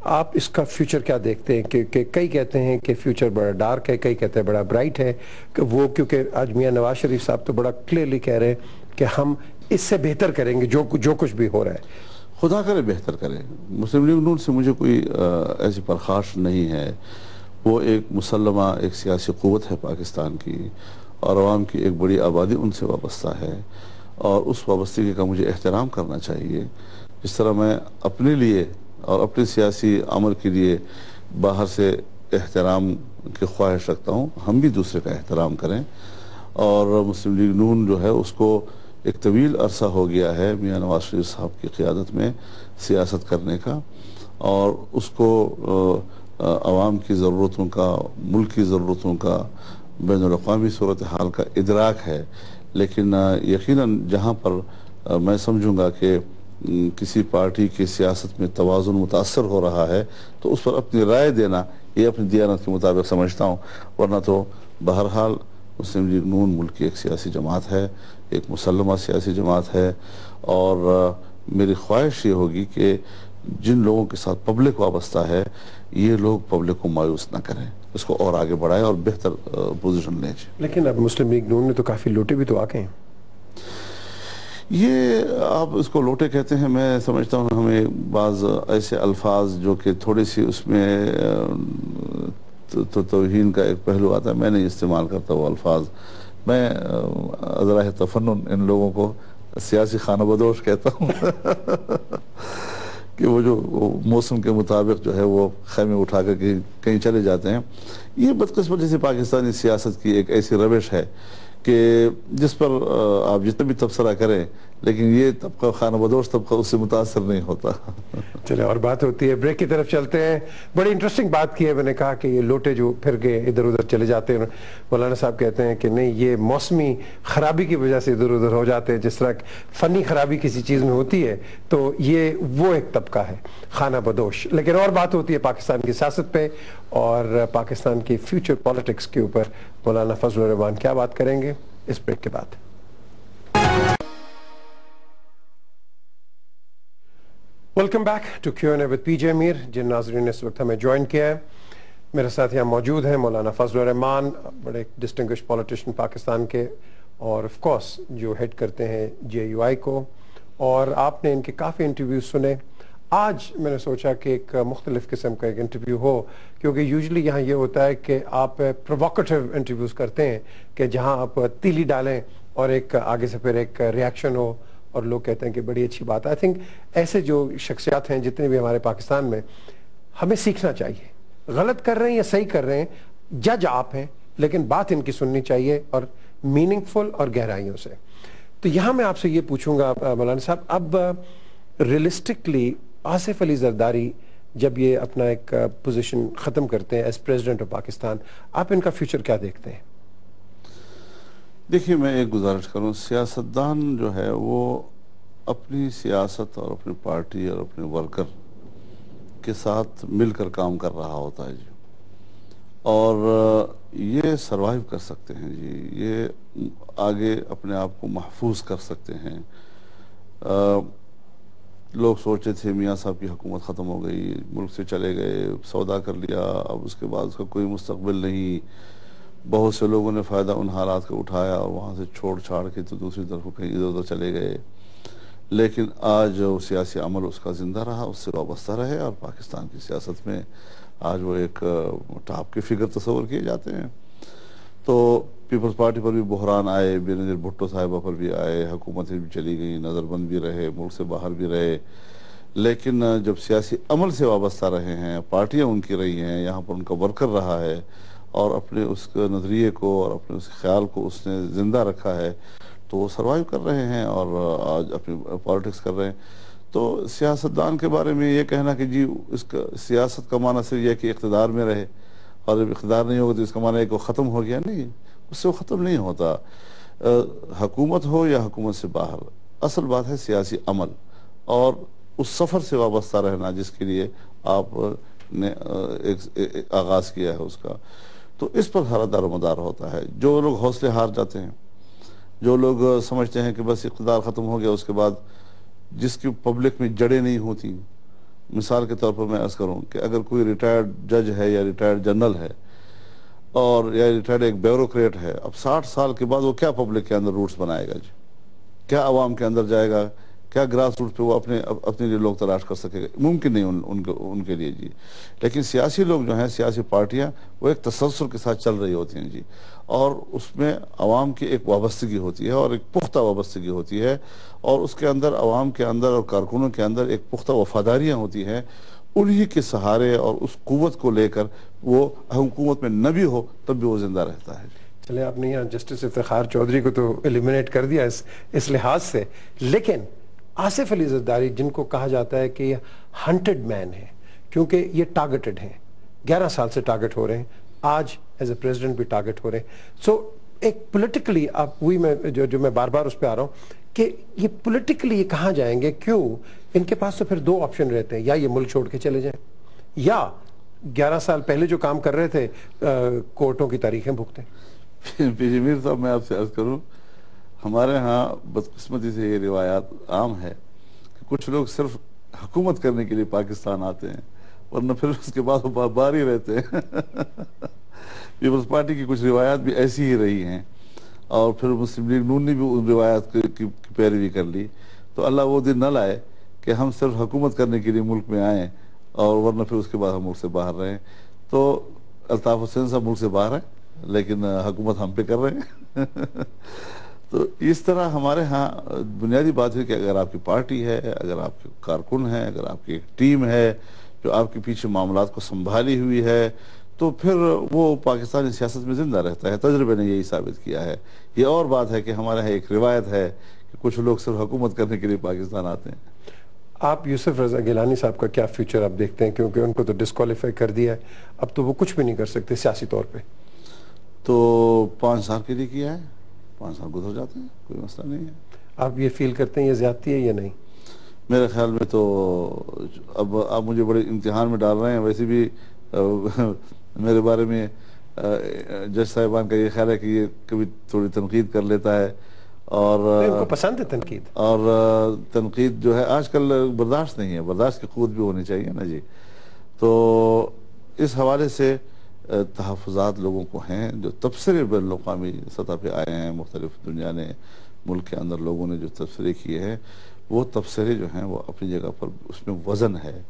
آپ اس کا فیوچر کیا دیکھتے ہیں؟ کہ کئی کہتے ہیں کہ فیوچر بڑا ڈارک ہے, کئی کہتے ہیں بڑا برائٹ ہے, کہ وہ کیونکہ آج میاں نواز شریف صاحب تو بڑا کلیئرلی کہہ رہے ہیں کہ ہم اس سے بہتر کریں گے جو کچھ بھی ہو رہا ہے. خدا کرے بہتر کرے. مسلم لیگ نون سے مجھے کوئی ایسی پرخاش نہیں ہے. وہ ایک مسلمہ ایک سیاسی قوت ہے پاکستان کی, اور عوام کی ایک بڑی آبادی ان سے وابستہ ہے, اور اس وابستگی کا مجھے احترام کرنا چاہیے. جس طرح میں اپنے لیے اور اپنے سیاسی عمل کے لیے باہر سے احترام کی خواہش رکھتا ہوں, ہم بھی دوسرے کا احترام کریں. اور مسلم لیگ نون جو ہے اس کو ایک طویل عرصہ ہو گیا ہے میاں نواز شریف صاحب کی قیادت میں سیاست کرنے کا, اور اس کو عوام کی ضرورتوں کا, ملک کی ضرورتوں کا, بین الاقوامی صورتحال کا ادراک ہے. لیکن یقیناً جہاں پر میں سمجھوں گا کہ کسی پارٹی کی سیاست میں توازن متاثر ہو رہا ہے تو اس پر اپنی رائے دینا یہ اپنی دیانت کے مطابق سمجھتا ہوں. ورنہ تو بہرحال مسلم لیگ نون ملک کی ایک سیاسی جماعت ہے, ایک مسلمہ سیاسی جماعت ہے, اور میری خواہش یہ ہوگی کہ جن لوگوں کے ساتھ پبلک وابستہ ہے یہ لوگ پبلک کو مایوس نہ کریں, اس کو اور آگے بڑھائیں اور بہتر پوزیشن لیں. لیکن اب مسلم لیگ نون نے تو کافی لوٹے بھی تو آ گئے ہیں. یہ آپ اس کو لوٹے کہتے ہیں, میں سمجھتا ہوں ہمیں بعض ایسے الفاظ جو کہ تھوڑی سی اس میں توہین کا ایک پہلو آتا ہے, میں نہیں استعمال کرتا وہ الفاظ. میں ذرائع تفنن ان لوگوں کو سیاسی خانہ بدوش کہتا ہوں کہ وہ جو موسم کے مطابق جو ہے وہ خیمے اٹھا کر کہیں چلے جاتے ہیں. یہ بدقسمتی سے پاکستانی سیاست کی ایک ایسی روش ہے کہ جس پر آپ جتنے بھی تبصرہ کریں لیکن یہ طبقہ خانہ بدوش طبقہ اس سے متاثر نہیں ہوتا. چلے اور بات ہوتی ہے, بریک کی طرف چلتے ہیں. بڑی انٹرسٹنگ بات کی ہے, میں نے کہا کہ یہ لوٹے جو پھر کے ادھر ادھر چلے جاتے ہیں, مولانا صاحب کہتے ہیں کہ نہیں یہ موسمی خرابی کی وجہ سے ادھر ادھر ہو جاتے ہیں. جس طرح فنی خرابی کسی چیز میں ہوتی ہے تو یہ وہ ایک طبقہ ہے خانہ بدوش. لیکن اور بات ہوتی ہے پاکستان کی سیاست پہ اور پاکستان کی فیوچر پالیٹکس کے اوپر. مولانا فضل الرحمان کیا بات کریں گے اس بریک کے بعد. Welcome back to Q&A with P J Mir. جن ناظرین نے اس وقت ہمیں جوائن کیا ہے, میرے ساتھ یہاں موجود ہیں مولانا فضل الرحمان, بڑے ڈسٹنگوش پولیٹیشین پاکستان کے, اور آف کورس جو ہیڈ کرتے ہیں JUI کو, اور آپ نے ان کے کافی انٹرویوز سنے. آج میں نے سوچا کہ ایک مختلف قسم کا ایک انٹرویو ہو, کیونکہ یوزلی یہاں یہ ہوتا ہے کہ آپ پرووکیٹیو انٹرویوز کرتے ہیں کہ جہاں آپ تیلی ڈالیں اور ایک آگے سے پھر ایک ریاکشن ہو اور لوگ کہتے ہیں کہ بڑی اچھی بات ہے. آئی تھنک ایسے جو شخصیات ہیں جتنے بھی ہمارے پاکستان میں, ہمیں سیکھنا چاہیے. غلط کر رہے ہیں یا صحیح کر رہے ہیں, جج آپ ہیں, لیکن بات ان کی سننی چاہیے اور میننگ فل اور گہرائیوں سے. تو یہاں میں آپ سے یہ پوچھوں گا مولانا صاحب, اب ریئلسٹکلی آصف علی زرداری جب یہ اپنا ایک پوزیشن ختم کرتے ہیں ایز پریزیڈنٹ آف پاکستان, آپ ان کا فیوچر کیا دیکھتے ہیں؟ دیکھیے میں ایک گزارش کروں, سیاستدان جو ہے وہ اپنی سیاست اور اپنی پارٹی اور اپنے ورکر کے ساتھ مل کر کام کر رہا ہوتا ہے جی, اور یہ سروائیو کر سکتے ہیں جی, یہ آگے اپنے آپ کو محفوظ کر سکتے ہیں. لوگ سوچتے تھے میاں صاحب کی حکومت ختم ہو گئی, ملک سے چلے گئے, سودا کر لیا, اب اس کے بعد اس کا کوئی مستقبل نہیں. بہت سے لوگوں نے فائدہ ان حالات کا اٹھایا اور وہاں سے چھوڑ چھاڑ کے تو دوسری طرف کہیں ادھر ادھر چلے گئے. لیکن آج وہ سیاسی عمل اس کا زندہ رہا, اس سے وابستہ رہے, اور پاکستان کی سیاست میں آج وہ ایک ٹاپ کے فگر تصور کیے جاتے ہیں. تو پیپلز پارٹی پر بھی بحران آئے, بینظیر بھٹو صاحبہ پر بھی آئے, حکومتیں بھی چلی گئیں, نظر بند بھی رہے, ملک سے باہر بھی رہے. لیکن جب سیاسی عمل سے وابستہ رہے ہیں, پارٹیاں ان کی رہی ہیں, یہاں پر ان کا ورکر رہا ہے, اور اپنے اس نظریے کو اور اپنے اس خیال کو اس نے زندہ رکھا ہے تو وہ سروائیو کر رہے ہیں اور آج اپنی پالیٹکس کر رہے ہیں. تو سیاستدان کے بارے میں یہ کہنا کہ جی اس کا سیاست کا معنی صرف یہ کہ اقتدار میں رہے اور جب اقتدار نہیں ہوگا تو اس کا معنی ہے کہ وہ ختم ہو گیا، نہیں، اس سے وہ ختم نہیں ہوتا. حکومت ہو یا حکومت سے باہر، اصل بات ہے سیاسی عمل اور اس سفر سے وابستہ رہنا جس کے لیے آپ نے ایک آغاز کیا ہے اس کا. تو اس پر سارا دار و مدار ہوتا ہے. جو لوگ حوصلے ہار جاتے ہیں، جو لوگ سمجھتے ہیں کہ بس اقتدار ختم ہو گیا، اس کے بعد جس کی پبلک میں جڑیں نہیں ہوتی، مثال کے طور پر میں عرض کروں کہ اگر کوئی ریٹائرڈ جج ہے یا ریٹائرڈ جنرل ہے اور یا ریٹائرڈ ایک بیوروکریٹ ہے، اب 60 سال کے بعد وہ کیا پبلک کے اندر روٹس بنائے گا جی؟ کیا عوام کے اندر جائے گا؟ کیا گراس روٹ پہ وہ اپنے لیے لوگ تلاش کر سکے گا؟ ممکن نہیں ان کے لیے جی. لیکن سیاسی لوگ جو ہیں، سیاسی پارٹیاں، وہ ایک تسلسل کے ساتھ چل رہی ہوتی ہیں جی، اور اس میں عوام کی ایک وابستگی ہوتی ہے اور ایک پختہ وابستگی ہوتی ہے، اور اس کے اندر عوام کے اندر اور کارکنوں کے اندر ایک پختہ وفاداریاں ہوتی ہیں. انہی کے سہارے اور اس قوت کو لے کر وہ حکومت میں نہ بھی ہو تب بھی وہ زندہ رہتا ہے. چلے آپ نے یہاں جسٹس افتخار چودھری کو تو ایلیمنیٹ کر دیا اس لحاظ سے، لیکن آصف علی زرداری جن کو کہا جاتا ہے کہ یہ ہنٹڈ مین ہے کیونکہ یہ ٹارگٹڈ ہیں، 11 سال سے ٹارگٹ ہو رہے ہیں، آج ایز اے پریزیڈنٹ بھی ٹارگٹ ہو رہے ہیں. سو ایک پولیٹیکلی آپ وہی میں جو میں بار بار اس پہ آ رہا ہوں کہ یہ پولیٹیکلی یہ کہاں جائیں گے؟ کیوں؟ ان کے پاس تو پھر 2 آپشن رہتے ہیں، یا یہ ملک چھوڑ کے چلے جائیں یا 11 سال پہلے جو کام کر رہے تھے کورٹوں کی تاریخیں بھگتیں. میر صاحب، میں آپ سے عرض کروں، ہمارے ہاں بدقسمتی سے یہ روایات عام ہے کہ کچھ لوگ صرف حکومت کرنے کے لیے پاکستان آتے ہیں ورنہ پھر اس کے بعد وہ باہر ہی رہتے ہیں. پیپلز پارٹی کی کچھ روایات بھی ایسی ہی رہی ہیں اور پھر مسلم لیگ نون نے بھی ان روایات کی پیروی کر لی. تو اللہ وہ دن نہ لائے کہ ہم صرف حکومت کرنے کے لیے ملک میں آئیں اور ورنہ پھر اس کے بعد ہم ملک سے باہر رہیں. تو الطاف حسین صاحب ملک سے باہر ہیں لیکن حکومت ہم پہ کر رہے ہیں. تو اس طرح ہمارے ہاں بنیادی بات ہے کہ اگر آپ کی پارٹی ہے، اگر آپ کے کارکن ہیں، اگر آپ کی ایک ٹیم ہے جو آپ کے پیچھے معاملات کو سنبھالی ہوئی ہے، تو پھر وہ پاکستانی سیاست میں زندہ رہتا ہے. تجربے نے یہی ثابت کیا ہے. یہ اور بات ہے کہ ہمارے ہاں ایک روایت ہے کہ کچھ لوگ صرف حکومت کرنے کے لیے پاکستان آتے ہیں. آپ یوسف رضا گیلانی صاحب کا کیا فیوچر آپ دیکھتے ہیں؟ کیونکہ ان کو تو ڈسکوالیفائی کر دیا ہے، اب تو وہ کچھ بھی نہیں کر سکتے سیاسی طور پہ. تو 5 سال کے لیے کیا ہے، 5 سال گزر جاتے ہیں، کوئی مسئلہ نہیں ہے. آپ یہ فیل کرتے ہیں یہ زیادتی ہے یا نہیں؟ میرے خیال میں تو اب آپ مجھے بڑے امتحان میں ڈال رہے ہیں. ویسے بھی میرے بارے میں جج صاحبان کا یہ خیال ہے کہ یہ کبھی تھوڑی تنقید کر لیتا ہے اور ان کو پسند ہے تنقید، اور تنقید جو ہے آج کل برداشت نہیں ہے، برداشت کی قوت بھی ہونی چاہیے نا جی. تو اس حوالے سے تحفظات لوگوں کو ہیں. جو تبصرے بین الاقوامی سطح پہ آئے ہیں، مختلف دنیا نے، ملک کے اندر لوگوں نے جو تبصرے کیے ہیں، وہ تبصرے جو ہیں وہ اپنی جگہ پر اس میں وزن ہے.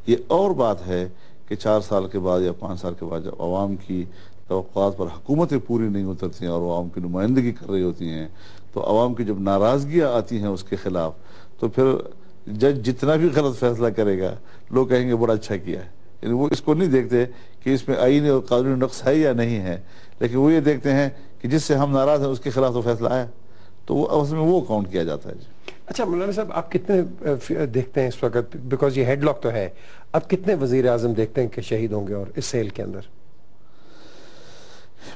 یہ اور بات ہے کہ 4 سال کے بعد یا 5 سال کے بعد جب عوام کی توقعات پر حکومتیں پوری نہیں اترتی ہیں اور عوام کی نمائندگی کر رہی ہوتی ہیں، تو عوام کی جب ناراضگیاں آتی ہیں اس کے خلاف، تو پھر جج جتنا بھی غلط فیصلہ کرے گا لوگ کہیں گے بڑا اچھا کیا ہے. یعنی وہ اس کو نہیں دیکھتے کہ اس میں آئینی اور قانونی نقص ہے یا نہیں ہے، لیکن وہ یہ دیکھتے ہیں کہ جس سے ہم ناراض ہیں اس کے خلاف تو فیصلہ آیا، تو وہ اصل میں وہ کاؤنٹ کیا جاتا ہے. اچھا مولانا صاحب، آپ کتنے دیکھتے ہیں اس وقت، بیکاز یہ ہیڈ لاک تو ہے، اب کتنے وزیر اعظم دیکھتے ہیں کہ شہید ہوں گے اور اس سیل کے اندر؟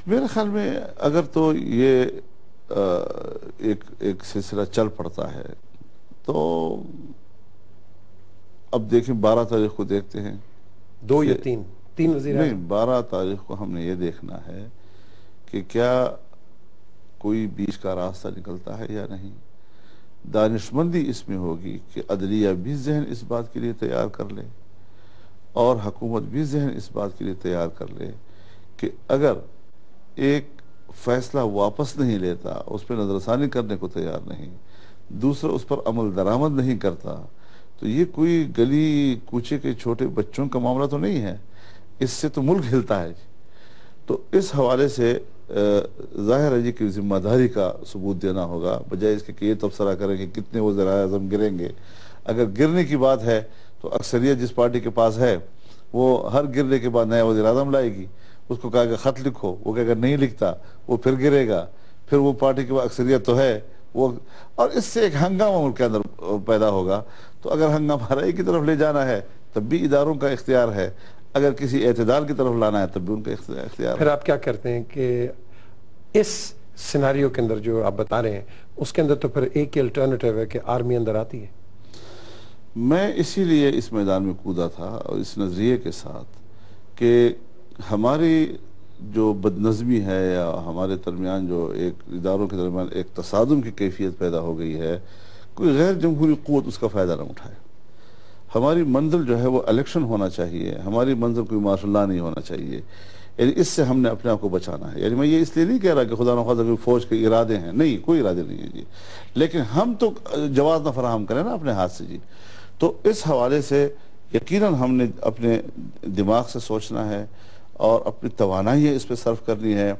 میرے خیال میں اگر تو یہ ایک سلسلہ چل پڑتا ہے تو اب دیکھیں 12 تاریخ کو دیکھتے ہیں 2 یا 3 وزیر اعظم؟ نہیں، 12 تاریخ کو ہم نے یہ دیکھنا ہے کہ کیا کوئی بیچ کا راستہ نکلتا ہے یا نہیں. دانشمندی اس میں ہوگی کہ عدلیہ بھی ذہن اس بات کے لیے تیار کر لے اور حکومت بھی ذہن اس بات کے لیے تیار کر لے کہ اگر ایک فیصلہ واپس نہیں لیتا، اس پہ نظر ثانی کرنے کو تیار نہیں، دوسرا اس پر عمل درآمد نہیں کرتا، تو یہ کوئی گلی کوچے کے چھوٹے بچوں کا معاملہ تو نہیں ہے، اس سے تو ملک ہلتا ہے. تو اس حوالے سے ظاہر ہے جی کہ ذمہ داری کا ثبوت دینا ہوگا، بجائے اس کے کہ یہ تبصرہ کریں کہ کتنے وزیر اعظم گریں گے. اگر گرنے کی بات ہے تو اکثریت جس پارٹی کے پاس ہے وہ ہر گرنے کے بعد نیا وزیر اعظم لائے گی، اس کو کہا کہ خط لکھو، وہ کہے گا نہیں لکھتا، وہ پھر گرے گا، پھر وہ پارٹی کی اکثریت تو ہے وہ، اور اس سے ایک ہنگامہ ملک کے اندر پیدا ہوگا۔ تو اگر ہنگامہ رائے کی طرف لے جانا ہے تب بھی اداروں کا اختیار ہے، اگر کسی اعتدال کی طرف لانا ہے تب بھی ان کا اختیار ہے۔ پھر آپ کیا کرتے ہیں کہ اس سیناریو کے اندر جو آپ بتا رہے ہیں اس کے اندر تو پھر ایک ہی الٹرنیٹیو ہے کہ آرمی اندر آتی ہے؟ میں اسی لیے اس میدان میں کودا تھا اور اس نظریے کے ساتھ کہ ہماری جو بدنظمی ہے یا ہمارے درمیان جو ایک اداروں کے درمیان ایک تصادم کی کیفیت پیدا ہو گئی ہے، کوئی غیر جمہوری قوت اس کا فائدہ نہ اٹھائے۔ ہماری منزل جو ہے وہ الیکشن ہونا چاہیے، ہماری منزل کوئی مارشل لا نہیں ہونا چاہیے، یعنی اس سے ہم نے اپنے آپ کو بچانا ہے۔ یعنی میں یہ اس لیے نہیں کہہ رہا کہ خدا نخواستہ کوئی فوج کے ارادے ہیں، نہیں، کوئی ارادے نہیں ہے جی، لیکن ہم تو جواز نہ فراہم کریں نا اپنے ہاتھ سے جی۔ تو اس حوالے سے یقیناً ہم نے اپنے دماغ سے سوچنا ہے اور اپنی توانائی اس پہ صرف کرنی ہے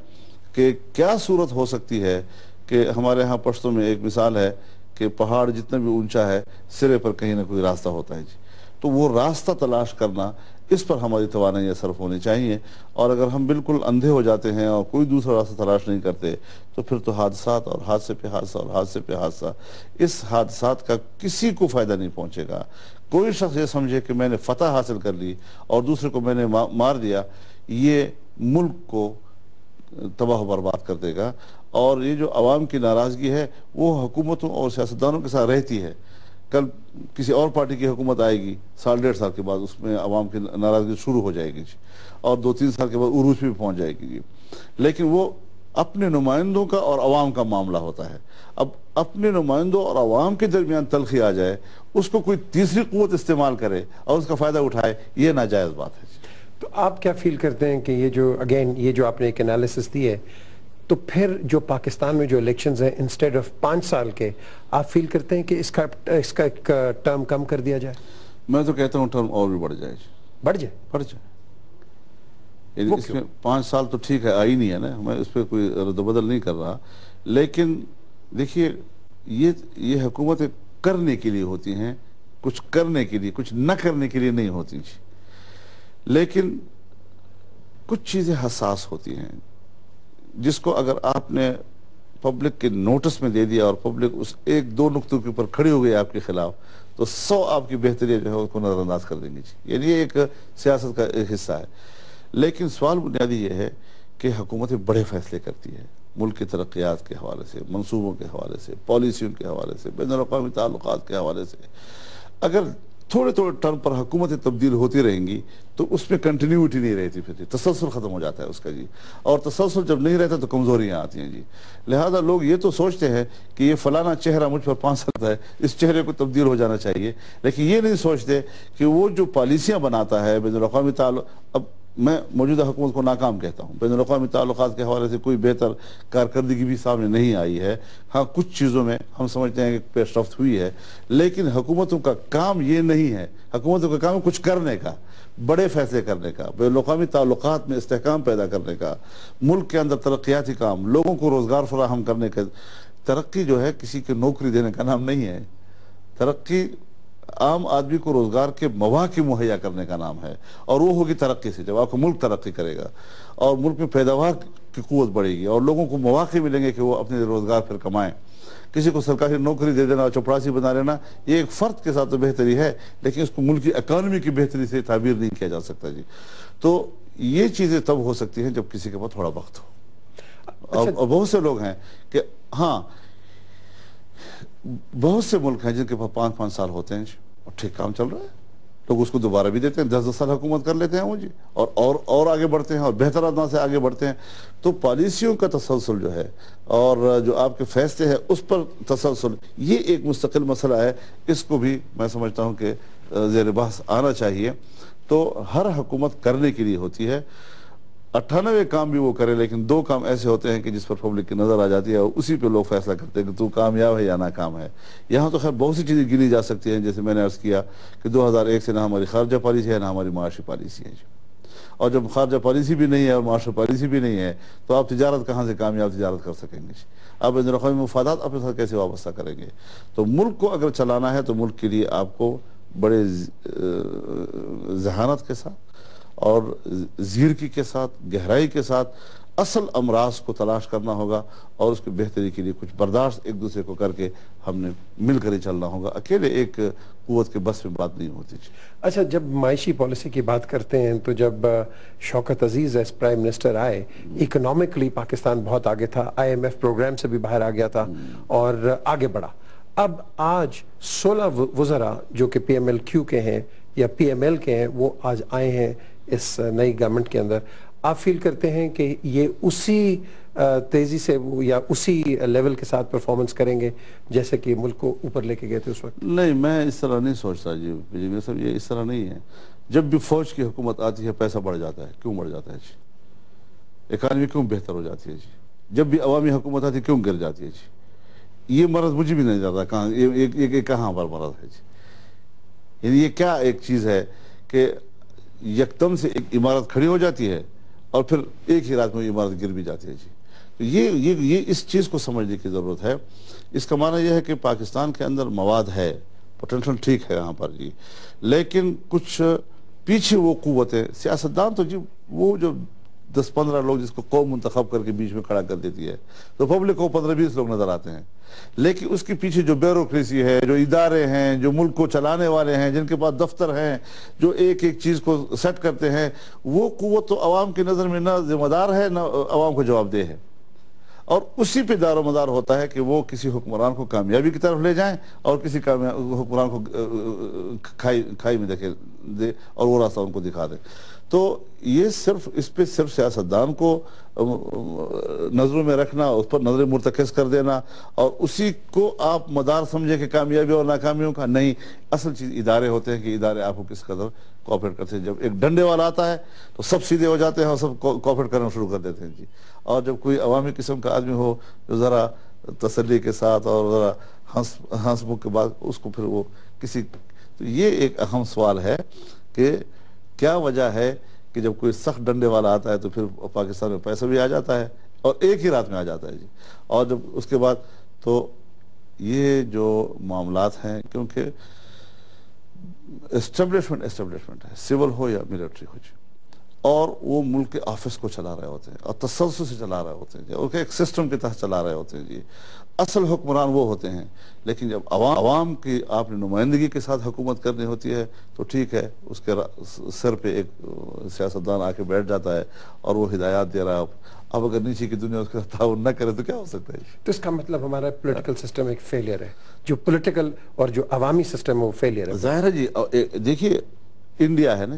کہ کیا صورت ہو سکتی ہے کہ ہمارے ہاں پشتوں میں ایک مثال ہے کہ پہاڑ جتنا بھی اونچا ہے سرے پر کہیں نہ کوئی راستہ ہوتا ہے جی۔ تو وہ راستہ تلاش کرنا، اس پر ہماری توانائی صرف ہونی چاہیے، اور اگر ہم بالکل اندھے ہو جاتے ہیں اور کوئی دوسرا راستہ تلاش نہیں کرتے تو پھر تو حادثات اور حادثے پہ حادثہ اور حادثے پہ حادثہ، اس حادثات کا کسی کو فائدہ نہیں پہنچے گا۔ کوئی شخص یہ سمجھے کہ میں نے فتح حاصل کر لی اور دوسرے کو میں نے مار دیا، یہ ملک کو تباہ و برباد کر دے گا۔ اور یہ جو عوام کی ناراضگی ہے وہ حکومتوں اور سیاستدانوں کے ساتھ رہتی ہے، کل کسی اور پارٹی کی حکومت آئے گی، سال ڈیڑھ سال کے بعد اس میں عوام کی ناراضگی شروع ہو جائے گی جی، اور دو تین سال کے بعد عروج پہ بھی پہنچ جائے گی جی۔ لیکن وہ اپنے نمائندوں کا اور عوام کا معاملہ ہوتا ہے۔ اب اپنے نمائندوں اور عوام کے درمیان تلخی آ جائے، اس کو کوئی تیسری قوت استعمال کرے اور اس کا فائدہ اٹھائے، یہ ناجائز بات ہے جی۔ تو آپ کیا فیل کرتے ہیں کہ یہ جو آپ نے ایک انالیسس دی ہے، تو پھر جو پاکستان میں جو الیکشنز ہیں انسٹیڈ آف 5 سال کے، آپ فیل کرتے ہیں کہ اس کا ایک ٹرم کم کر دیا جائے؟ میں تو کہتا ہوں ٹرم اور بھی بڑھ جائے جی، بڑھ جائے؟ یعنی اس میں 5 سال تو ٹھیک ہے، آئی نہیں ہے نا، میں اس پہ کوئی رد و بدل نہیں کر رہا، لیکن دیکھیے یہ حکومتیں کرنے کے لیے ہوتی ہیں، کچھ کرنے کے لیے، کچھ نہ کرنے کے لیے نہیں ہوتی جی۔ لیکن کچھ چیزیں حساس ہوتی ہیں جس کو اگر آپ نے پبلک کے نوٹس میں دے دیا اور پبلک اس ایک دو نقطوں کے اوپر کھڑی ہو گئی آپ کے خلاف، تو 100 آپ کی بہتری جو ہے اس کو نظر انداز کر دیں گی جی۔ یعنی یہ ایک سیاست کا ایک حصہ ہے۔ لیکن سوال بنیادی یہ ہے کہ حکومتیں بڑے فیصلے کرتی ہے ملک کی ترقیات کے حوالے سے، منصوبوں کے حوالے سے، پالیسیوں کے حوالے سے، بین الاقوامی تعلقات کے حوالے سے۔ اگر تھوڑے ٹرم پر حکومتیں تبدیل ہوتی رہیں گی تو اس میں کنٹینیوٹی نہیں رہتی، پھر تسلسل ختم ہو جاتا ہے اس کا جی، اور تسلسل جب نہیں رہتا تو کمزوریاں آتی ہیں جی۔ لہذا لوگ یہ تو سوچتے ہیں کہ یہ فلانا چہرہ مجھ پر 5 سکتا ہے، اس چہرے کو تبدیل ہو جانا چاہیے، لیکن یہ نہیں سوچتے کہ وہ جو پالیسیاں بناتا ہے بین الاقوامی اب میں موجودہ حکومت کو ناکام کہتا ہوں، بین الاقوامی تعلقات کے حوالے سے کوئی بہتر کارکردگی بھی سامنے نہیں آئی ہے۔ ہاں کچھ چیزوں میں ہم سمجھتے ہیں کہ پیش رفت ہوئی ہے، لیکن حکومتوں کا کام یہ نہیں ہے، حکومتوں کا کام ہے کچھ کرنے کا، بڑے فیصلے کرنے کا، بین الاقوامی تعلقات میں استحکام پیدا کرنے کا، ملک کے اندر ترقیاتی کام، لوگوں کو روزگار فراہم کرنے کا۔ ترقی جو ہے کسی کے نوکری دینے کا نام نہیں ہے، ترقی عام آدمی کو روزگار کے مواقع مہیا کرنے کا نام ہے، اور وہ ہوگی ترقی سے جب آپ کو ملک ترقی کرے گا اور ملک میں پیداوار کی قوت بڑھے گی اور لوگوں کو مواقع ملیں گے کہ وہ اپنے روزگار پھر کمائیں۔ کسی کو سرکاری نوکری دے دینا اور چپڑاسی بنا لینا یہ ایک فرد کے ساتھ تو بہتری ہے، لیکن اس کو ملک کی اکانومی کی بہتری سے تعبیر نہیں کیا جا سکتا جی۔ تو یہ چیزیں تب ہو سکتی ہیں جب کسی کے پاس تھوڑا وقت ہو۔ اور بہت سے لوگ ہیں کہ ہاں بہت سے ملک ہیں جن کے پاس 5-5 سال ہوتے ہیں اور ٹھیک کام چل رہا ہے، لوگ اس کو دوبارہ بھی دیتے ہیں، 10-10 سال حکومت کر لیتے ہیں وہ جی، اور آگے بڑھتے ہیں اور بہتر انداز سے آگے بڑھتے ہیں۔ تو پالیسیوں کا تسلسل جو ہے اور جو آپ کے فیصلے ہیں اس پر تسلسل، یہ ایک مستقل مسئلہ ہے، اس کو بھی میں سمجھتا ہوں کہ زیر بحث آنا چاہیے۔ تو ہر حکومت کرنے کے لیے ہوتی ہے، 98 کام بھی وہ کرے، لیکن 2 کام ایسے ہوتے ہیں کہ جس پر پبلک کی نظر آ جاتی ہے اور اسی پہ لوگ فیصلہ کرتے ہیں کہ تو کامیاب ہے یا ناکام ہے۔ یہاں تو خیر بہت سی چیزیں گنی جا سکتی ہیں، جیسے میں نے عرض کیا کہ 2001 سے نہ ہماری خارجہ پالیسی ہے نہ ہماری معاشی پالیسی ہے، اور جب خارجہ پالیسی بھی نہیں ہے اور معاشی پالیسی بھی نہیں ہے تو آپ تجارت کہاں سے کامیاب تجارت کر سکیں گے؟ آپ بین الاقوامی مفادات اپنے ساتھ کیسے وابستہ کریں گے؟ تو ملک کو اگر چلانا ہے تو ملک کے لیے آپ کو بڑے ذہانت کے ساتھ اور زیرکی کے ساتھ، گہرائی کے ساتھ اصل امراض کو تلاش کرنا ہوگا، اور اس کی بہتری کے لیے کچھ برداشت ایک دوسرے کو کر کے ہم نے مل کر ہی چلنا ہوگا. اکیلے ایک قوت کے بس میں بات نہیں ہوتی. اچھا، جب معاشی پالیسی کی بات کرتے ہیں تو جب Shaukat Aziz as prime minister آئے، اکنامکلی پاکستان بہت آگے تھا، IMF پروگرام سے بھی باہر آ گیا تھا اور آگے بڑھا. اب آج 16 وزراء جو کہ PMLQ کے ہیں یا PML کے ہیں، وہ آج آئے ہیں اس نئی گورنمنٹ کے اندر. آپ فیل کرتے ہیں کہ یہ اسی تیزی سے یا اسی لیول کے ساتھ پرفارمنس کریں گے جیسے کہ ملک کو اوپر لے کے گئے تھے اس وقت؟ نہیں، میں اس طرح نہیں سوچتا جی. میرے صاحب یہ اس طرح نہیں ہے. جب بھی فوج کی حکومت آتی ہے پیسہ بڑھ جاتا ہے. کیوں بڑھ جاتا ہے جی؟ اکانومی کیوں بہتر ہو جاتی ہے جی؟ جب بھی عوامی حکومت آتی ہے کیوں گر جاتی ہے جی؟ یہ مرض مجھے بھی نہیں جاتا کہاں یہ کہاں پر مرض ہے جی. یعنی یہ کیا ایک چیز ہے کہ یکدم سے ایک عمارت کھڑی ہو جاتی ہے اور پھر ایک ہی رات میں عمارت گر بھی جاتی ہے جی. یہ اس چیز کو سمجھنے کی ضرورت ہے. اس کا معنی یہ ہے کہ پاکستان کے اندر مواد ہے، پوٹینشل ٹھیک ہے یہاں پر جی، لیکن کچھ پیچھے وہ قوتیں، سیاستدان تو جی وہ جو 10-15 لوگ جس کو قوم منتخب کر کے بیچ میں کھڑا کر دیتی ہے تو پبلک کو 15-20 لوگ نظر آتے ہیں، لیکن اس کے پیچھے جو بیوروکریسی ہے، جو ادارے ہیں، جو ملک کو چلانے والے ہیں، جن کے پاس دفتر ہیں، جو ایک ایک چیز کو سیٹ کرتے ہیں، وہ قوت تو عوام کی نظر میں نہ ذمہ دار ہے نہ عوام کو جواب دہ ہے. اور اسی پہ دار و مدار ہوتا ہے کہ وہ کسی حکمران کو کامیابی کی طرف لے جائیں اور کسی حکمران کو کھائی میں دے اور وہ راستہ ان کو دکھا دیں. تو یہ اس پہ صرف سیاستدان کو نظروں میں رکھنا، اس پر نظر مرتکز کر دینا اور اسی کو آپ مدار سمجھے کہ کامیابی اور ناکامیوں کا نہیں. اصل چیز ادارے ہوتے ہیں کہ ادارے آپ کو کس قدر کوآپریٹ کرتے ہیں. جب ایک ڈنڈے والا آتا ہے تو سب سیدھے ہو جاتے ہیں اور سب کوآپریٹ کرنا شروع کر دیتے ہیں جی. اور جب کوئی عوامی قسم کا آدمی ہو جو ذرا تسلی کے ساتھ اور ذرا ہنس بک کے بعد اس کو پھر وہ تو یہ ایک اہم سوال ہے کہ کیا وجہ ہے کہ جب کوئی سخت ڈنڈے والا آتا ہے تو پھر پاکستان میں پیسہ بھی آ جاتا ہے اور ایک ہی رات میں آ جاتا ہے جی. اور جب اس کے بعد تو یہ جو معاملات ہیں، کیونکہ اسٹیبلشمنٹ ہے، سول ہو یا ملٹری ہو جی، اور وہ ملک کے آفس کو چلا رہے ہوتے ہیں اور تسلسل سے چلا رہے ہوتے ہیں جی، اور ایک سسٹم کے تحت چلا رہے ہوتے ہیں جی. اصل حکمران وہ ہوتے ہیں. لیکن جب عوام کی آپ نے نمائندگی کے ساتھ حکومت کرنی ہوتی ہے تو ٹھیک ہے، اس کے سر پہ ایک سیاستدان آ کے بیٹھ جاتا ہے اور وہ ہدایات دے رہا ہے. اب اگر نیچے کی دنیا اس کے ساتھ تعاون نہ کرے تو کیا ہو سکتا ہے؟ تو اس کا مطلب ہمارا پولیٹیکل سسٹم ایک فیلئر ہے، جو پولیٹیکل اور جو عوامی سسٹم ہے وہ فیلئر ہے. ظاہر ہے جی. دیکھیے انڈیا ہے نا،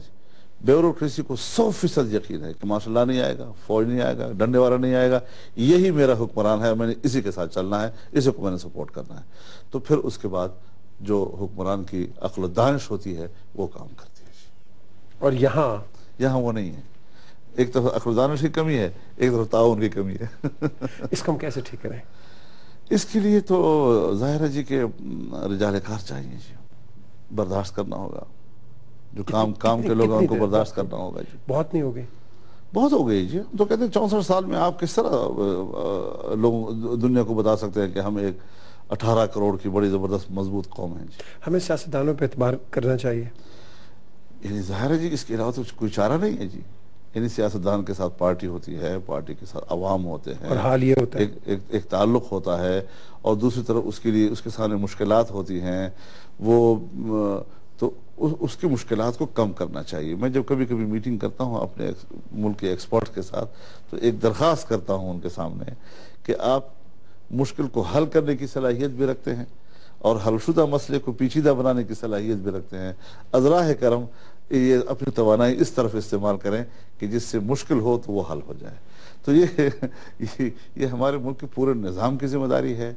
بیوروکریسی کو 100% یقین ہے کہ مارشل لا نہیں آئے گا، فوج نہیں آئے گا، ڈنڈے والا نہیں آئے گا، یہی میرا حکمران ہے، میں نے اسی کے ساتھ چلنا ہے، اسی کو میں نے سپورٹ کرنا ہے. تو پھر اس کے بعد جو حکمران کی عقل و دانش ہوتی ہے وہ کام کرتی ہے. اور یہاں وہ نہیں ہے. ایک طرف عقل و دانش کی کمی ہے، ایک طرف تعاون کی کمی ہے. اس کو ہم کیسے ٹھیک کریں؟ اس کے لیے تو ظاہر ہے جی کہ رجال کار چاہیے جی. برداشت کرنا ہوگا، جو کام کے لوگ ہیں ان کو برداشت کرنا ہوگا جی. بہت نہیں ہو گئی؟ بہت ہو گئی جی. ہم تو کہتے ہیں 64 سال میں آپ کس طرح لوگ دنیا کو بتا سکتے ہیں کہ ہم ایک 18 کروڑ کی بڑی زبردست مضبوط قوم ہیں جی. ہمیں سیاستدانوں پہ اعتبار کرنا چاہیے. یعنی ظاہر ہے جی اس کے علاوہ تو کوئی چارہ نہیں ہے جی. یعنی سیاستدان کے ساتھ پارٹی ہوتی ہے، پارٹی کے ساتھ عوام ہوتے ہیں، اور حال یہ ہوتا ہے ایک تعلق ہوتا ہے، اور دوسری طرف اس کے لیے اس کے سامنے مشکلات ہوتی ہیں. وہ تو اس کی مشکلات کو کم کرنا چاہیے. میں جب کبھی میٹنگ کرتا ہوں اپنے ملک کے ایکسپرٹ کے ساتھ تو ایک درخواست کرتا ہوں ان کے سامنے کہ آپ مشکل کو حل کرنے کی صلاحیت بھی رکھتے ہیں اور حل شدہ مسئلے کو پیچیدہ بنانے کی صلاحیت بھی رکھتے ہیں. ازراہ کرم یہ اپنی توانائی اس طرف استعمال کریں کہ جس سے مشکل ہو تو وہ حل ہو جائے. تو یہ ہمارے ملک کے پورے نظام کی ذمہ داری ہے.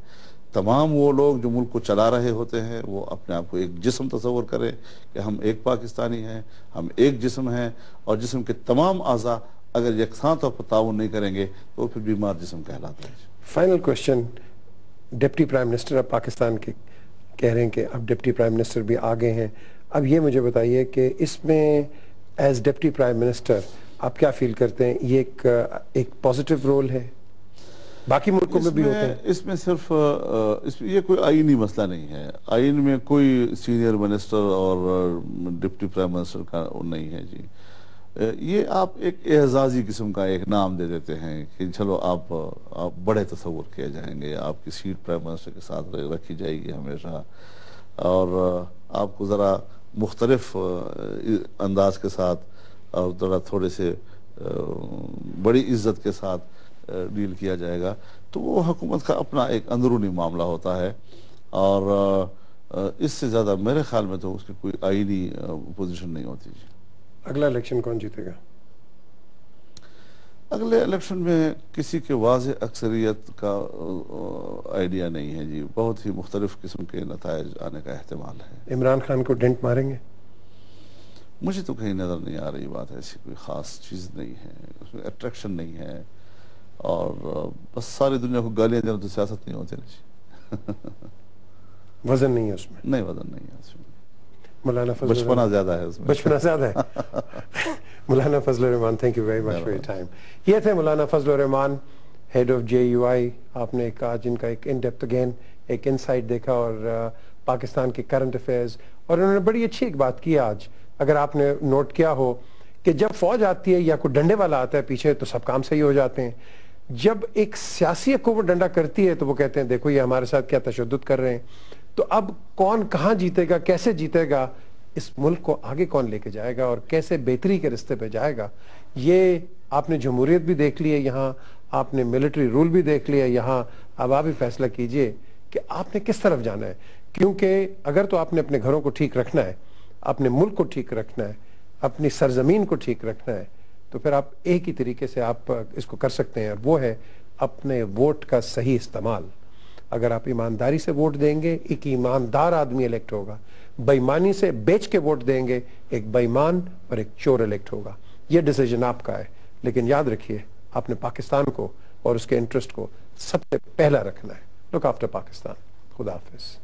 تمام وہ لوگ جو ملک کو چلا رہے ہوتے ہیں وہ اپنے آپ کو ایک جسم تصور کریں کہ ہم ایک پاکستانی ہیں، ہم ایک جسم ہیں، اور جسم کے تمام اعضاء اگر یکساں طور پر تعاون نہیں کریں گے تو پھر بیمار جسم کہلاتا ہے. Final question, deputy prime minister اب پاکستان کے کہہ رہے ہیں کہ اب ڈپٹی پرائم منسٹر بھی آگے ہیں. اب یہ مجھے بتائیے کہ اس میں ایز ڈپٹی پرائم منسٹر آپ کیا فیل کرتے ہیں؟ یہ ایک پازیٹیو رول ہے؟ باقی ملکوں میں بھی ہوتے ہیں. اس میں صرف یہ کوئی آئینی مسئلہ نہیں ہے. آئین میں کوئی سینئر منسٹر اور ڈپٹی پرائم منسٹر کا نہیں ہے جی. یہ آپ ایک اعزازی قسم کا ایک نام دے دیتے ہیں کہ چلو آپ بڑے تصور کیے جائیں گے، آپ کی سیٹ پرائم منسٹر کے ساتھ رکھی جائے گی ہمیشہ، اور آپ کو ذرا مختلف انداز کے ساتھ اور ذرا تھوڑے سے بڑی عزت کے ساتھ ڈیل کیا جائے گا، تو وہ حکومت کا اپنا ایک اندرونی معاملہ ہوتا ہے، اور اس سے زیادہ میرے خیال میں تو اس کی کوئی آئینی پوزیشن نہیں ہوتی۔ جی اگلا الیکشن کون جیتے گا؟ اگلے الیکشن میں کسی کے واضح اکثریت کا آئیڈیا نہیں ہے جی، بہت ہی مختلف قسم کے نتائج آنے کا احتمال ہے۔ عمران خان کو ڈنٹ ماریں گے؟ مجھے تو کہیں نظر نہیں آ رہی بات، ایسی کوئی خاص چیز نہیں ہے، اس میں اٹریکشن نہیں ہے، اور بس ساری دنیا کو گالیاں دینا تو سیاست نہیں ہوتی نا جی۔ وزن نہیں ہے اس میں؟ نہیں، وزن نہیں ہے اس میں، مولانا فضل بچپنا زیادہ ہے اس میں، بچپنا زیادہ ہے۔ Maulana Fazl ur Rehman, thank you very much for your time. یہ تھے مولانا Fazl ur Rehman, head of JUI۔ آپ نے آج ان کا ایک ان ڈیپتھ اگین ایک انسائٹ دیکھا، اور پاکستان کے کرنٹ افیئرز، اور انہوں نے بڑی اچھی ایک بات کی آج، اگر آپ نے نوٹ کیا ہو کہ جب فوج آتی ہے یا کوئی ڈنڈے والا آتا ہے پیچھے تو سب کام صحیح ہو جاتے ہیں، جب ایک سیاسی حکومت ڈنڈا کرتی ہے تو وہ کہتے ہیں دیکھو یہ ہمارے ساتھ کیا تشدد کر رہے ہیں۔ تو اب کون کہاں جیتے گا، کیسے جیتے گا، اس ملک کو آگے کون لے کے جائے گا، اور کیسے بہتری کے رستے پہ جائے گا، یہ آپ نے جمہوریت بھی دیکھ لی ہے یہاں، آپ نے ملٹری رول بھی دیکھ لیا یہاں، اب آپ ہی فیصلہ کیجئے کہ آپ نے کس طرف جانا ہے، کیونکہ اگر تو آپ نے اپنے گھروں کو ٹھیک رکھنا ہے، اپنے ملک کو ٹھیک رکھنا ہے، اپنی سرزمین کو ٹھیک رکھنا ہے، تو پھر آپ ایک ہی طریقے سے آپ اس کو کر سکتے ہیں، اور وہ ہے اپنے ووٹ کا صحیح استعمال۔ اگر آپ ایمانداری سے ووٹ دیں گے، ایک ایماندار آدمی الیکٹ ہوگا، بے ایمانی سے بیچ کے ووٹ دیں گے، ایک بے ایمان اور ایک چور الیکٹ ہوگا۔ یہ ڈیسیجن آپ کا ہے، لیکن یاد رکھیے آپ نے پاکستان کو اور اس کے انٹرسٹ کو سب سے پہلا رکھنا ہے۔ Look after Pakistan. خدا حافظ۔